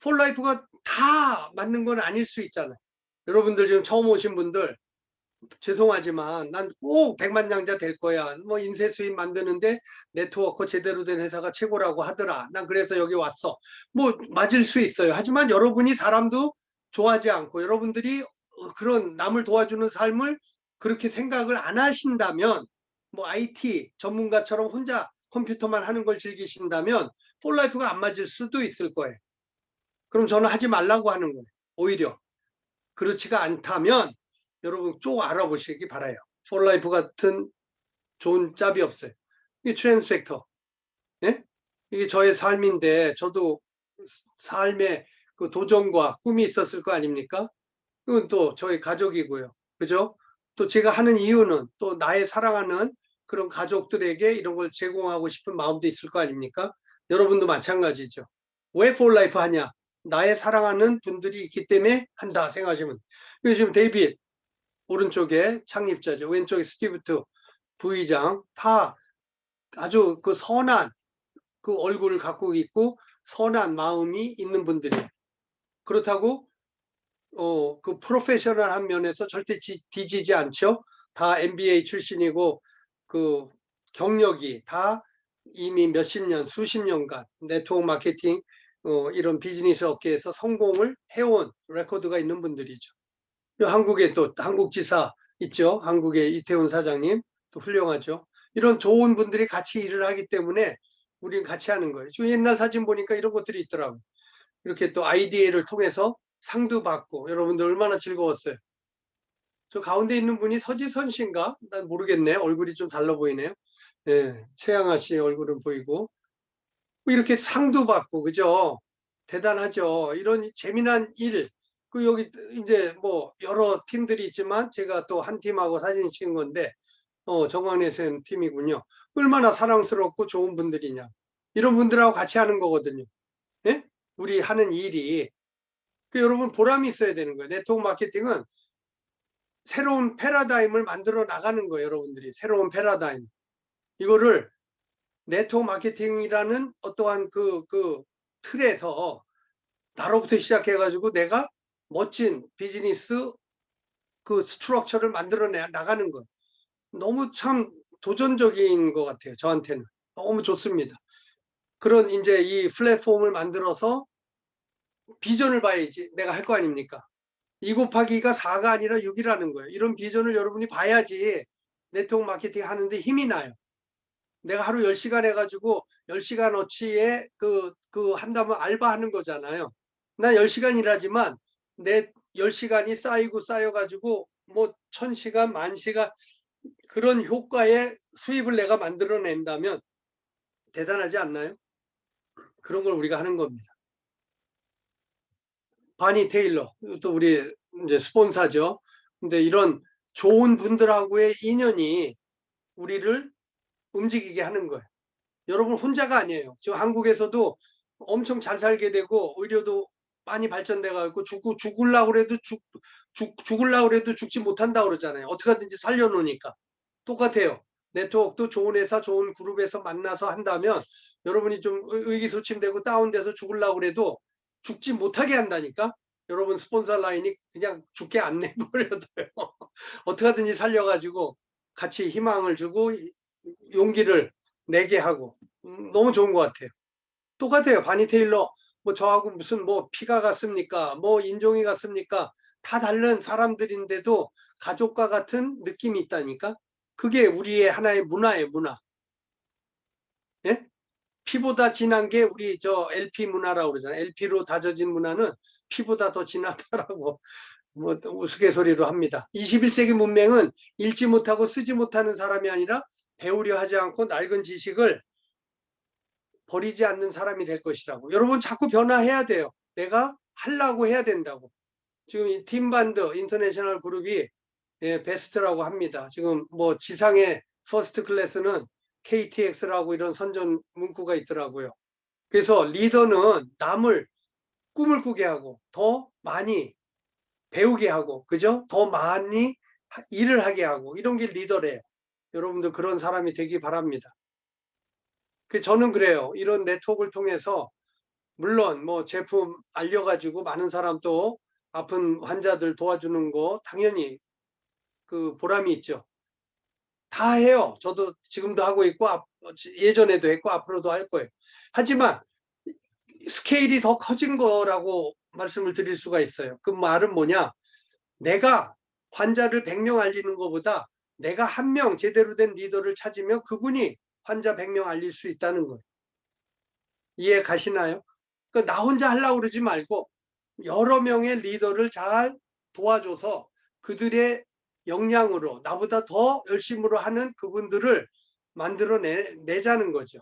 폴라이프가 다 맞는 건 아닐 수 있잖아요. 여러분들 지금 처음 오신 분들 죄송하지만 난 꼭 백만장자 될 거야. 뭐 인쇄 수입 만드는데 네트워크 제대로 된 회사가 최고라고 하더라. 난 그래서 여기 왔어. 뭐 맞을 수 있어요. 하지만 여러분이 사람도 좋아하지 않고 여러분들이 그런 남을 도와주는 삶을 그렇게 생각을 안 하신다면 뭐 IT 전문가처럼 혼자 컴퓨터만 하는 걸 즐기신다면 폴라이프가 안 맞을 수도 있을 거예요. 그럼 저는 하지 말라고 하는 거예요. 오히려 그렇지가 않다면 여러분 쭉 알아보시기 바라요. 폴라이프 같은 좋은 짭이 없어요. 이게 트랜스 팩터. 예? 이게 저의 삶인데 저도 삶의 그 도전과 꿈이 있었을 거 아닙니까? 이건 또 저희 가족이고요. 그죠? 또 제가 하는 이유는 또 나의 사랑하는 그런 가족들에게 이런 걸 제공하고 싶은 마음도 있을 거 아닙니까? 여러분도 마찬가지죠. 왜 폴라이프 하냐? 나의 사랑하는 분들이 있기 때문에 한다 생각하시면 요즘 데이빗 오른쪽에 창립자죠. 왼쪽에 스티브트 부의장 다 아주 그 선한 그 얼굴을 갖고 있고 선한 마음이 있는 분들이에요. 그렇다고 그 프로페셔널한 면에서 절대 뒤지지 않죠. 다 MBA 출신이고 그 경력이 다 이미 몇십 년, 수십 년간 네트워크 마케팅 이런 비즈니스 업계에서 성공을 해온 레코드가 있는 분들이죠. 한국에 또 한국지사 있죠. 한국의 이태훈 사장님 또 훌륭하죠. 이런 좋은 분들이 같이 일을 하기 때문에 우리는 같이 하는 거예요. 지금 옛날 사진 보니까 이런 것들이 있더라고요. 이렇게 또 IDA를 통해서 상도 받고 여러분들 얼마나 즐거웠어요. 저 가운데 있는 분이 서지선 씨인가? 난 모르겠네. 얼굴이 좀 달라 보이네요. 예, 최양아 씨 얼굴은 보이고. 뭐 이렇게 상도 받고, 그죠? 대단하죠. 이런 재미난 일. 그 여기 이제 뭐 여러 팀들이 있지만 제가 또 한 팀하고 사진 찍은 건데, 정광래 쌤 팀이군요. 얼마나 사랑스럽고 좋은 분들이냐. 이런 분들하고 같이 하는 거거든요. 예? 우리 하는 일이. 그 여러분 보람이 있어야 되는 거예요. 네트워크 마케팅은 새로운 패러다임을 만들어 나가는 거예요. 여러분들이 새로운 패러다임. 이거를 네트워크 마케팅이라는 어떠한 그 틀에서 나로부터 시작해가지고 내가 멋진 비즈니스 그 스트럭처를 만들어 나가는 것. 너무 참 도전적인 것 같아요. 저한테는. 너무 좋습니다. 그런 이제 이 플랫폼을 만들어서 비전을 봐야지 내가 할 거 아닙니까? 2 곱하기가 4가 아니라 6이라는 거예요. 이런 비전을 여러분이 봐야지 네트워크 마케팅 하는데 힘이 나요. 내가 하루 10시간 해가지고 10시간어치에 한다면 알바하는 거잖아요. 난 10시간 일하지만 내 10시간이 쌓이고 쌓여가지고 뭐 1000시간, 10,000시간 그런 효과의 수입을 내가 만들어낸다면 대단하지 않나요? 그런 걸 우리가 하는 겁니다. 바니 테일러, 또 우리 이제 스폰서죠. 근데 이런 좋은 분들하고의 인연이 우리를 움직이게 하는 거예요. 여러분 혼자가 아니에요. 지금 한국에서도 엄청 잘 살게 되고 의료도 많이 발전돼 가지고 죽으려고 그래도 죽으려고 그래도 죽지 못한다고 그러잖아요. 어떻게 하든지 살려놓으니까. 똑같아요. 네트워크도 좋은 회사, 좋은 그룹에서 만나서 한다면 여러분이 좀 의기소침되고 다운돼서 죽으려고 그래도 죽지 못하게 한다니까. 여러분 스폰서 라인이 그냥 죽게 안 내버려둬요. 어떻게 하든지 살려가지고 같이 희망을 주고 용기를 내게 하고 너무 좋은 것 같아요. 똑같아요. 바니 테일러 뭐 저하고 무슨 뭐 피가 같습니까? 뭐 인종이 같습니까? 다 다른 사람들인데도 가족과 같은 느낌이 있다니까. 그게 우리의 하나의 문화예요. 문화. 예? 피보다 진한 게 우리 저 LP 문화라고 그러잖아요. LP로 다져진 문화는 피보다 더 진하다라고 뭐 우스갯소리로 합니다. 21세기 문명은 읽지 못하고 쓰지 못하는 사람이 아니라 배우려 하지 않고 낡은 지식을 버리지 않는 사람이 될 것이라고. 여러분 자꾸 변화해야 돼요. 내가 하려고 해야 된다고. 지금 이 팀반드 인터내셔널 그룹이 베스트라고 합니다. 지금 뭐 지상의 퍼스트 클래스는 KTX라고 이런 선전 문구가 있더라고요. 그래서 리더는 남을 꿈을 꾸게 하고 더 많이 배우게 하고 그죠? 더 많이 일을 하게 하고 이런 게 리더래요. 여러분도 그런 사람이 되기 바랍니다. 저는 그래요. 이런 네트워크를 통해서 물론 뭐 제품 알려가지고 많은 사람 또 아픈 환자들 도와주는 거 당연히 그 보람이 있죠. 다 해요. 저도 지금도 하고 있고 예전에도 했고 앞으로도 할 거예요. 하지만 스케일이 더 커진 거라고 말씀을 드릴 수가 있어요. 그 말은 뭐냐? 내가 환자를 100명 알리는 것보다 내가 한 명 제대로 된 리더를 찾으면 그분이 환자 100명 알릴 수 있다는 거예요. 이해 가시나요? 나 혼자 하려고 그러지 말고 여러 명의 리더를 잘 도와줘서 그들의 역량으로 나보다 더 열심으로 하는 그분들을 만들어내자는 거죠.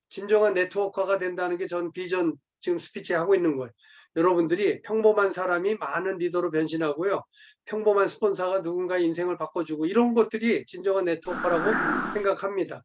진정한 네트워커가 된다는 게 전 비전 지금 스피치 하고 있는 거예요. 여러분들이 평범한 사람이 많은 리더로 변신하고요. 평범한 스폰서가 누군가의 인생을 바꿔주고 이런 것들이 진정한 네트워커라고 생각합니다.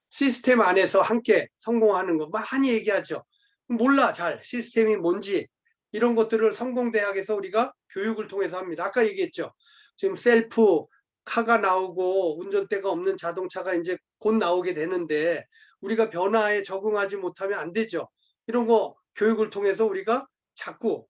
시스템 안에서 함께 성공하는 거 많이 얘기하죠. 몰라 잘 시스템이 뭔지 이런 것들을 성공대학에서 우리가 교육을 통해서 합니다. 아까 얘기했죠. 지금 셀프 카가 나오고 운전대가 없는 자동차가 이제 곧 나오게 되는데 우리가 변화에 적응하지 못하면 안 되죠. 이런 거 교육을 통해서 우리가 자꾸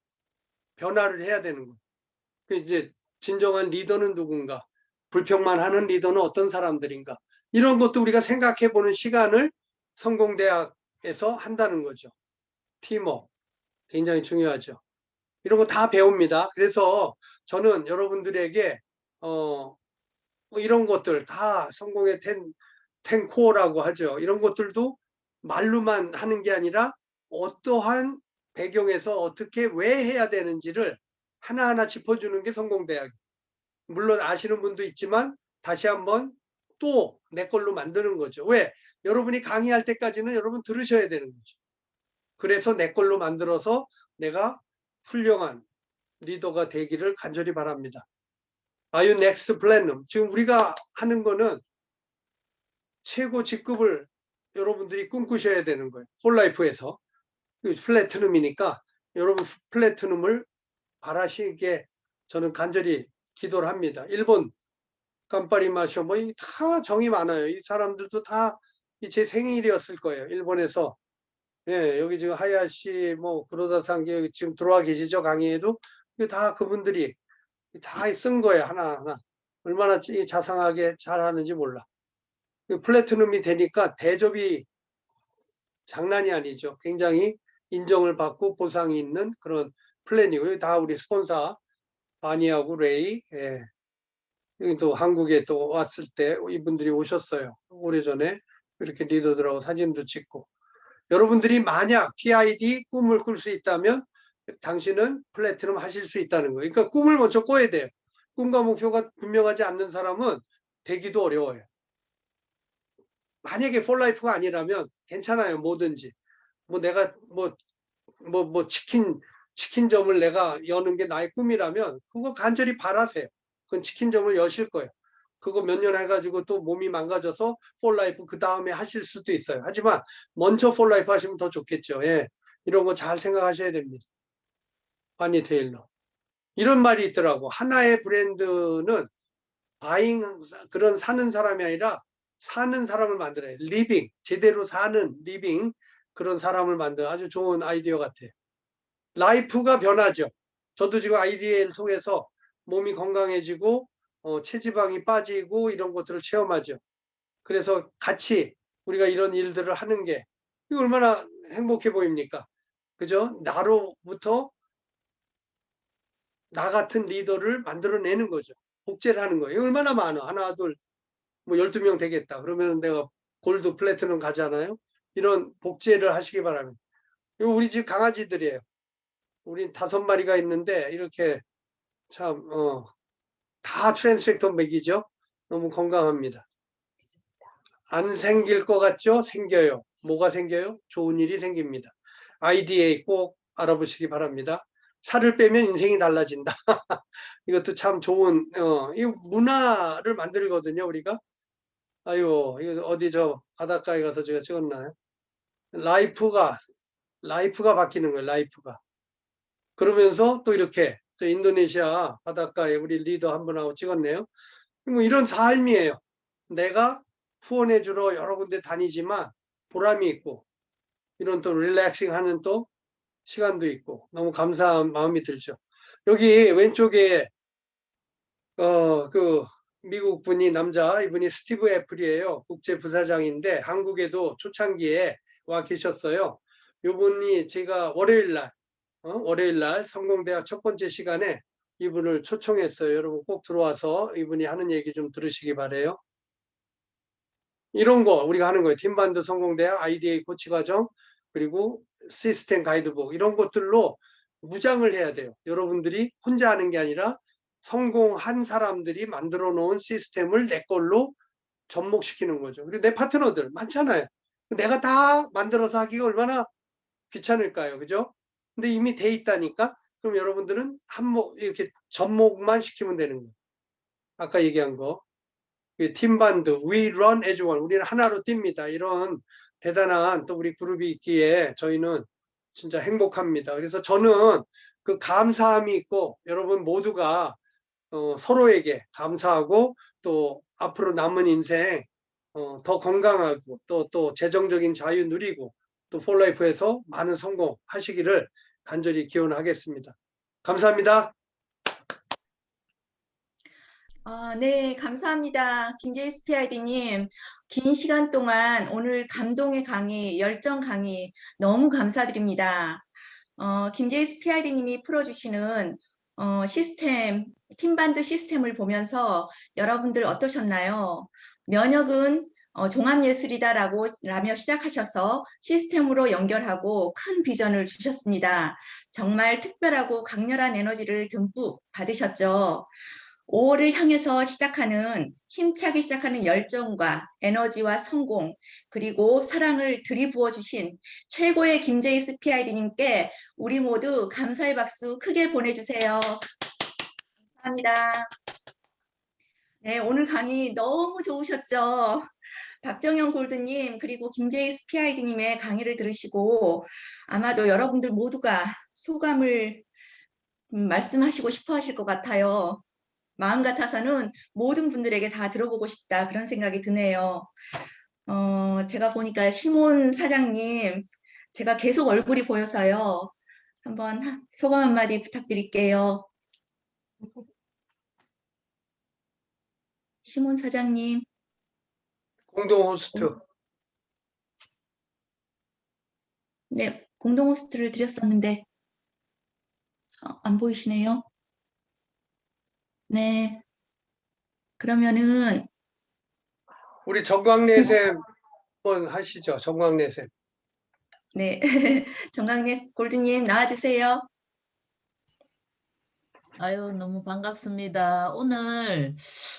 변화를 해야 되는 거예요. 이제 진정한 리더는 누군가, 불평만 하는 리더는 어떤 사람들인가, 이런 것도 우리가 생각해 보는 시간을 성공대학에서 한다는 거죠. 팀워크 굉장히 중요하죠. 이런 거 다 배웁니다. 그래서 저는 여러분들에게 이런 것들 다 성공의 10 코어라고 하죠. 이런 것들도 말로만 하는 게 아니라 어떠한 배경에서 어떻게 왜 해야 되는지를 하나하나 짚어주는 게 성공대학. 물론 아시는 분도 있지만 다시 한번 또 내 걸로 만드는 거죠. 왜? 여러분이 강의할 때까지는 여러분 들으셔야 되는 거죠. 그래서 내 걸로 만들어서 내가 훌륭한 리더가 되기를 간절히 바랍니다. Are you next platinum? 지금 우리가 하는 거는 최고 직급을 여러분들이 꿈꾸셔야 되는 거예요. 폴라이프에서. 플래티넘이니까 여러분 플래티넘을 바라시게 저는 간절히 기도를 합니다. 일본 깜파리 마쇼 뭐 다 정이 많아요. 이 사람들도 다 제 생일이었을 거예요. 일본에서. 예, 여기 지금 하야시 뭐 구로다상 여기 지금 들어와 계시죠, 강의에도. 이거 다 그분들이 다 쓴 거예요, 하나하나. 얼마나 자상하게 잘하는지 몰라. 플래티넘이 되니까 대접이 장난이 아니죠. 굉장히 인정을 받고 보상이 있는 그런 플랜이고요. 다 우리 스폰서 바니하고 레이, 예. 여기 또 한국에 또 왔을 때 이분들이 오셨어요. 오래전에 이렇게 리더들하고 사진도 찍고. 여러분들이 만약 PID 꿈을 꿀 수 있다면 당신은 플래티넘 하실 수 있다는 거예요. 그러니까 꿈을 먼저 꿔야 돼요. 꿈과 목표가 분명하지 않는 사람은 되기도 어려워요. 만약에 폴라이프가 아니라면 괜찮아요. 뭐든지. 뭐 내가 치킨점을 내가 여는 게 나의 꿈이라면 그거 간절히 바라세요. 그건 치킨점을 여실 거예요. 그거 몇 년 해가지고 또 몸이 망가져서 폴라이프 그 다음에 하실 수도 있어요. 하지만 먼저 폴라이프 하시면 더 좋겠죠. 예. 이런 거 잘 생각하셔야 됩니다. 바니 테일러. 이런 말이 있더라고. 하나의 브랜드는 바잉 그런 사는 사람이 아니라 사는 사람을 만들어요. 리빙, 제대로 사는 리빙 그런 사람을 만드는 아주 좋은 아이디어 같아요. 라이프가 변하죠. 저도 지금 아이디어를 통해서 몸이 건강해지고 체지방이 빠지고 이런 것들을 체험하죠. 그래서 같이 우리가 이런 일들을 하는 게 얼마나 행복해 보입니까? 그죠? 나로부터 나 같은 리더를 만들어내는 거죠. 복제를 하는 거예요. 얼마나 많아. 하나, 둘, 뭐 12명 되겠다. 그러면 내가 골드, 플래티넘 가잖아요. 이런 복제를 하시기 바랍니다. 이거 우리 집 강아지들이에요. 우리 5마리가 있는데 이렇게 참 다 트랜스펙터 맥이죠. 너무 건강합니다. 안 생길 것 같죠? 생겨요. 뭐가 생겨요? 좋은 일이 생깁니다. IDA 꼭 알아보시기 바랍니다. 살을 빼면 인생이 달라진다. 이것도 참 좋은 이 문화를 만들거든요. 우리가. 아유, 이거 어디 저 바닷가에 가서 제가 찍었나요? 라이프가 바뀌는 거예요. 라이프가. 그러면서 또 이렇게 저 인도네시아 바닷가에 우리 리더 한 분하고 찍었네요. 뭐 이런 삶이에요. 내가 후원해 주러 여러 군데 다니지만 보람이 있고 이런 또 릴렉싱 하는 또 시간도 있고 너무 감사한 마음이 들죠. 여기 왼쪽에 그 미국 분이 남자 이분이 스티브 애플이에요. 국제 부사장인데 한국에도 초창기에 와 계셨어요. 이분이 제가 월요일 날 성공대학 첫 번째 시간에 이분을 초청했어요. 여러분 꼭 들어와서 이분이 하는 얘기 좀 들으시기 바래요. 이런 거 우리가 하는 거예요. 팀반드 성공대학 IDA 코치 과정 그리고 시스템 가이드북 이런 것들로 무장을 해야 돼요. 여러분들이 혼자 하는 게 아니라 성공한 사람들이 만들어 놓은 시스템을 내 걸로 접목시키는 거죠. 그리고 내 파트너들 많잖아요. 내가 다 만들어서 하기가 얼마나 귀찮을까요? 그죠? 근데 이미 돼 있다니까? 그럼 여러분들은 이렇게 접목만 시키면 되는 거예요. 아까 얘기한 거. 팀반드, we run as one. 우리는 하나로 뜁니다. 이런 대단한 또 우리 그룹이 있기에 저희는 진짜 행복합니다. 그래서 저는 그 감사함이 있고 여러분 모두가 서로에게 감사하고 또 앞으로 남은 인생 더 건강하고 또 재정적인 자유 누리고 또 폴라이프에서 많은 성공하시기를 간절히 기원하겠습니다. 감사합니다. 네, 감사합니다. 김재희 PID님, 긴 시간 동안 오늘 감동의 강의, 열정 강의 너무 감사드립니다. 김재희 PID님이 풀어주시는 팀반드 시스템을 보면서 여러분들 어떠셨나요? 면역은 라며 시작하셔서 시스템으로 연결하고 큰 비전을 주셨습니다. 정말 특별하고 강렬한 에너지를 듬뿍 받으셨죠. 5월을 향해서 힘차게 시작하는 열정과 에너지와 성공, 그리고 사랑을 들이부어 주신 최고의 김제이스 PID님께 우리 모두 감사의 박수 크게 보내주세요. 감사합니다. 네, 오늘 강의 너무 좋으셨죠? 박정현 골드님 그리고 김제이스 PID님의 강의를 들으시고 아마도 여러분들 모두가 소감을 말씀하시고 싶어 하실 것 같아요. 마음 같아서는 모든 분들에게 다 들어보고 싶다 그런 생각이 드네요. 제가 보니까 시몬 사장님 제가 계속 얼굴이 보여서요. 한번 소감 한마디 부탁드릴게요. 시몬 사장님. 공동 호스트. 네, 공동 호스트를 드렸었는데 안 보이시네요. 네. 그러면은 우리 정광래 쌤 한번 하시죠. 정광래 쌤. 네. 정강래 골드님 나와주세요. 아유, 너무 반갑습니다. 오늘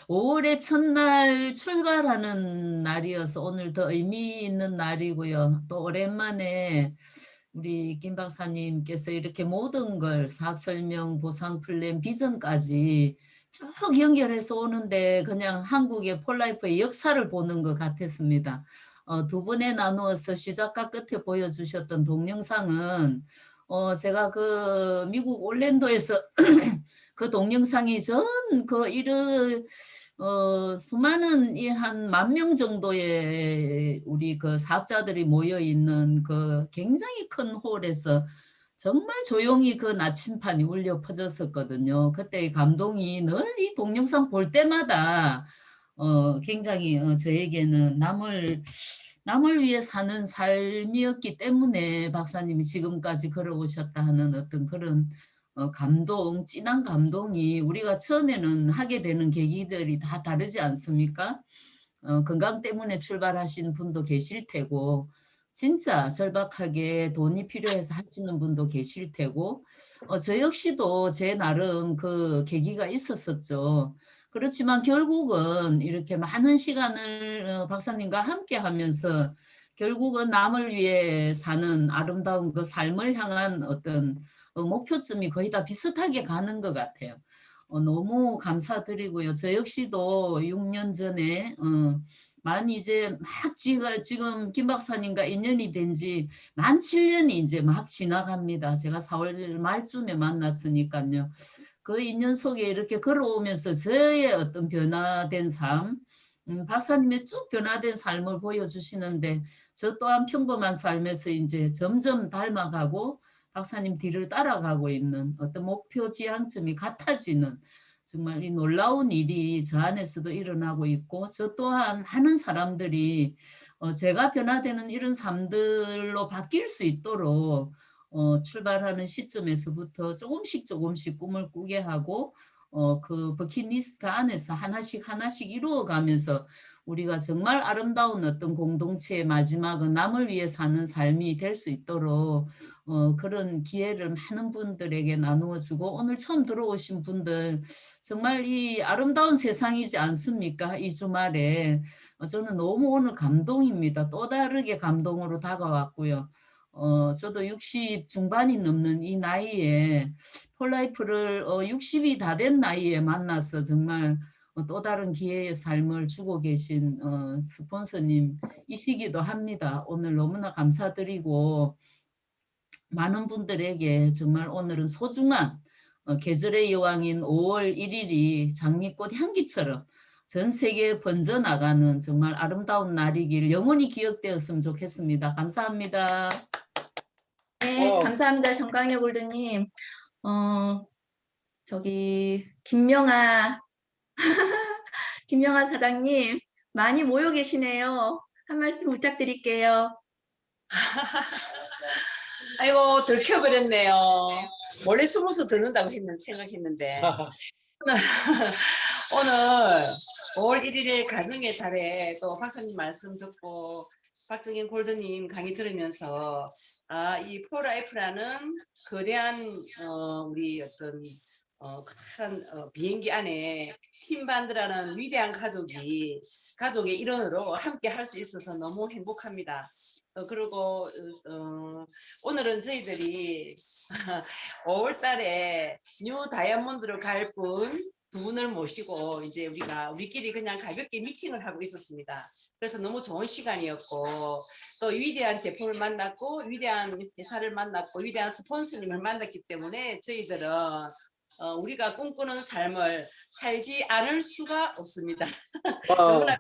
5월의 첫날 출발하는 날이어서 오늘 더 의미 있는 날이고요. 또 오랜만에 우리 김 박사님께서 이렇게 모든 걸 사업 설명, 보상 플랜, 비전까지 쭉 연결해서 오는데 그냥 한국의 폴라이프의 역사를 보는 것 같았습니다. 두 번에 나누어서 시작과 끝에 보여주셨던 동영상은 제가 그 미국 올랜도에서 그 동영상이 그 수많은 한 10,000명 정도의 우리 그 사업자들이 모여 있는 그 굉장히 큰 홀에서 정말 조용히 그 나침판이 울려 퍼졌었거든요. 그때의 감동이 늘 이 동영상 볼 때마다 굉장히 저에게는 남을 위해 사는 삶이었기 때문에 박사님이 지금까지 걸어오셨다 하는 어떤 그런 감동, 진한 감동이 우리가 처음에는 하게 되는 계기들이 다 다르지 않습니까? 건강 때문에 출발하신 분도 계실 테고 진짜 절박하게 돈이 필요해서 하시는 분도 계실 테고 저 역시도 제 나름 그 계기가 있었었죠. 그렇지만 결국은 이렇게 많은 시간을 박사님과 함께 하면서 결국은 남을 위해 사는 아름다운 그 삶을 향한 어떤 목표점이 거의 다 비슷하게 가는 것 같아요. 너무 감사드리고요. 저 역시도 6년 전에 이제 막 지금 김 박사님과 인연이 된 지 만 7년이 이제 막 지나갑니다. 제가 4월 말쯤에 만났으니까요. 그 인연 속에 이렇게 걸어오면서 저의 어떤 변화된 삶, 박사님의 쭉 변화된 삶을 보여주시는데 저 또한 평범한 삶에서 이제 점점 닮아가고 박사님 뒤를 따라가고 있는 어떤 목표 지향점이 같아지는 정말 이 놀라운 일이 저 안에서도 일어나고 있고 저 또한 많은 사람들이 제가 변화되는 이런 삶들로 바뀔 수 있도록 출발하는 시점에서부터 조금씩 꿈을 꾸게 하고 그 버킷리스트 안에서 하나씩 이루어가면서 우리가 정말 아름다운 어떤 공동체의 마지막은 남을 위해 사는 삶이 될 수 있도록 그런 기회를 많은 분들에게 나누어주고 오늘 처음 들어오신 분들 정말 이 아름다운 세상이지 않습니까? 이 주말에 저는 너무 오늘 감동입니다. 또 다르게 감동으로 다가왔고요. 저도 60 중반이 넘는 이 나이에 폴라이프를 60이 다 된 나이에 만나서 정말 또 다른 기회의 삶을 주고 계신 스폰서님이시기도 합니다. 오늘 너무나 감사드리고 많은 분들에게 정말 오늘은 소중한 계절의 여왕인 5월 1일이 장미꽃 향기처럼 전 세계에 번져나가는 정말 아름다운 날이길 영원히 기억되었으면 좋겠습니다. 감사합니다. 네, 감사합니다. 정강래 골드님. 저기 김명아 사장님 많이 모여 계시네요. 한 말씀 부탁드릴게요. 아이고 들켜버렸네요. 원래 숨어서 듣는다고 생각했는데 오늘 5월 1일에 가정의 달에 또 박사님 말씀 듣고 박정현 골드님 강의 들으면서 이 프로라이프라는 거대한 우리 어떤 큰 비행기 안에 팀반드라는 위대한 가족의 일원으로 함께 할 수 있어서 너무 행복합니다. 그리고 오늘은 저희들이 5월 달에 뉴 다이아몬드로 갈 두 분을 모시고 이제 우리끼리 그냥 가볍게 미팅을 하고 있었습니다. 그래서 너무 좋은 시간이었고 또 위대한 제품을 만났고 위대한 회사를 만났고 위대한 스폰서님을 만났기 때문에 저희들은 우리가 꿈꾸는 삶을 살지 않을 수가 없습니다. 너무나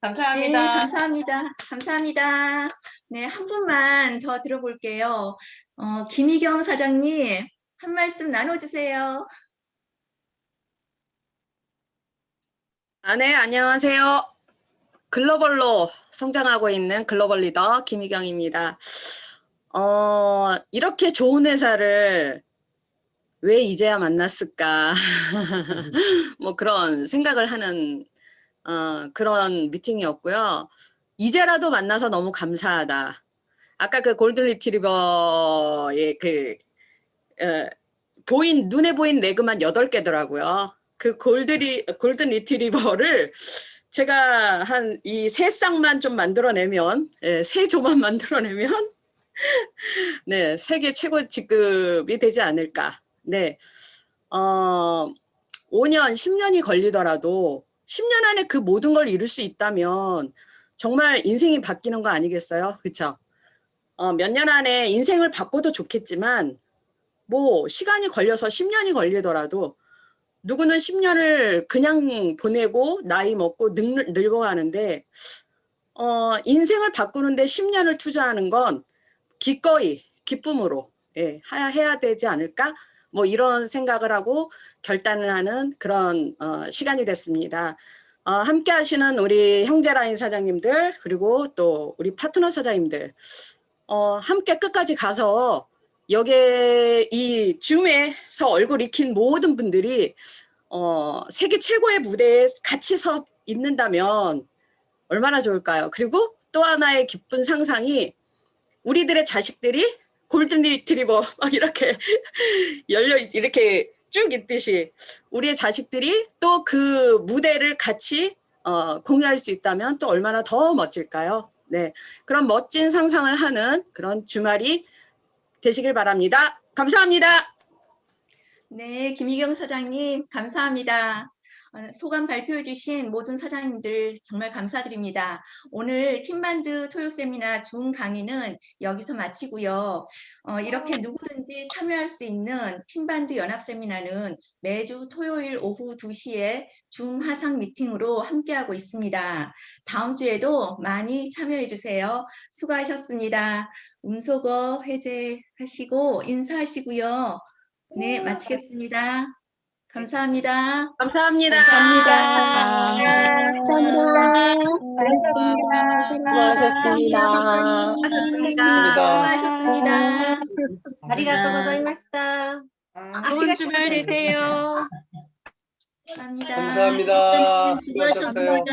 감사합니다. 네, 감사합니다. 감사합니다. 네, 한 분만 더 들어볼게요. 김희경 사장님, 한 말씀 나눠주세요. 네, 안녕하세요. 글로벌로 성장하고 있는 글로벌 리더 김희경입니다. 이렇게 좋은 회사를 왜 이제야 만났을까? 뭐 그런 생각을 하는 그런 미팅이었고요. 이제라도 만나서 너무 감사하다. 아까 그 골든 리트리버의 눈에 보인 레그만 8개더라고요. 그 골든 리트리버를 제가 한 이 3쌍만 좀 만들어내면, 3조만 만들어내면, 네, 세계 최고 직급이 되지 않을까. 네, 5년, 10년이 걸리더라도 10년 안에 그 모든 걸 이룰 수 있다면 정말 인생이 바뀌는 거 아니겠어요? 그렇죠? 몇 년 안에 인생을 바꿔도 좋겠지만 뭐 시간이 걸려서 10년이 걸리더라도 누구는 10년을 그냥 보내고 나이 먹고 늙어가는데 인생을 바꾸는데 10년을 투자하는 건 기꺼이 기쁨으로 해야 되지 않을까? 뭐 이런 생각을 하고 결단을 하는 그런 시간이 됐습니다. 함께 하시는 우리 형제라인 사장님들 그리고 또 우리 파트너 사장님들 함께 끝까지 가서 여기에 이 줌에서 얼굴 익힌 모든 분들이 세계 최고의 무대에 같이 서 있는다면 얼마나 좋을까요? 그리고 또 하나의 기쁜 상상이 우리들의 자식들이 골든 리트리버 막 이렇게 이렇게 쭉 있듯이 우리의 자식들이 또 그 무대를 같이 공유할 수 있다면 또 얼마나 더 멋질까요? 네, 그런 멋진 상상을 하는 그런 주말이 되시길 바랍니다. 감사합니다. 네, 김희경 사장님, 감사합니다. 소감 발표해 주신 모든 사장님들 정말 감사드립니다. 오늘 팀반드 토요 세미나 중 강의는 여기서 마치고요. 이렇게 누구든지 참여할 수 있는 팀반드 연합 세미나는 매주 토요일 오후 2시에 줌 화상 미팅으로 함께하고 있습니다. 다음 주에도 많이 참여해 주세요. 수고하셨습니다. 음소거 해제하시고 인사하시고요. 네, 마치겠습니다. 감사합니다. 감사합니다. 감사합니다. 수고하셨습니다. 수고하셨습니다. 수고하셨습니다. 아리가또 고자이마시타. 좋은 주말 되세요. 감사합니다. 감사합니다. 수고하셨습니다.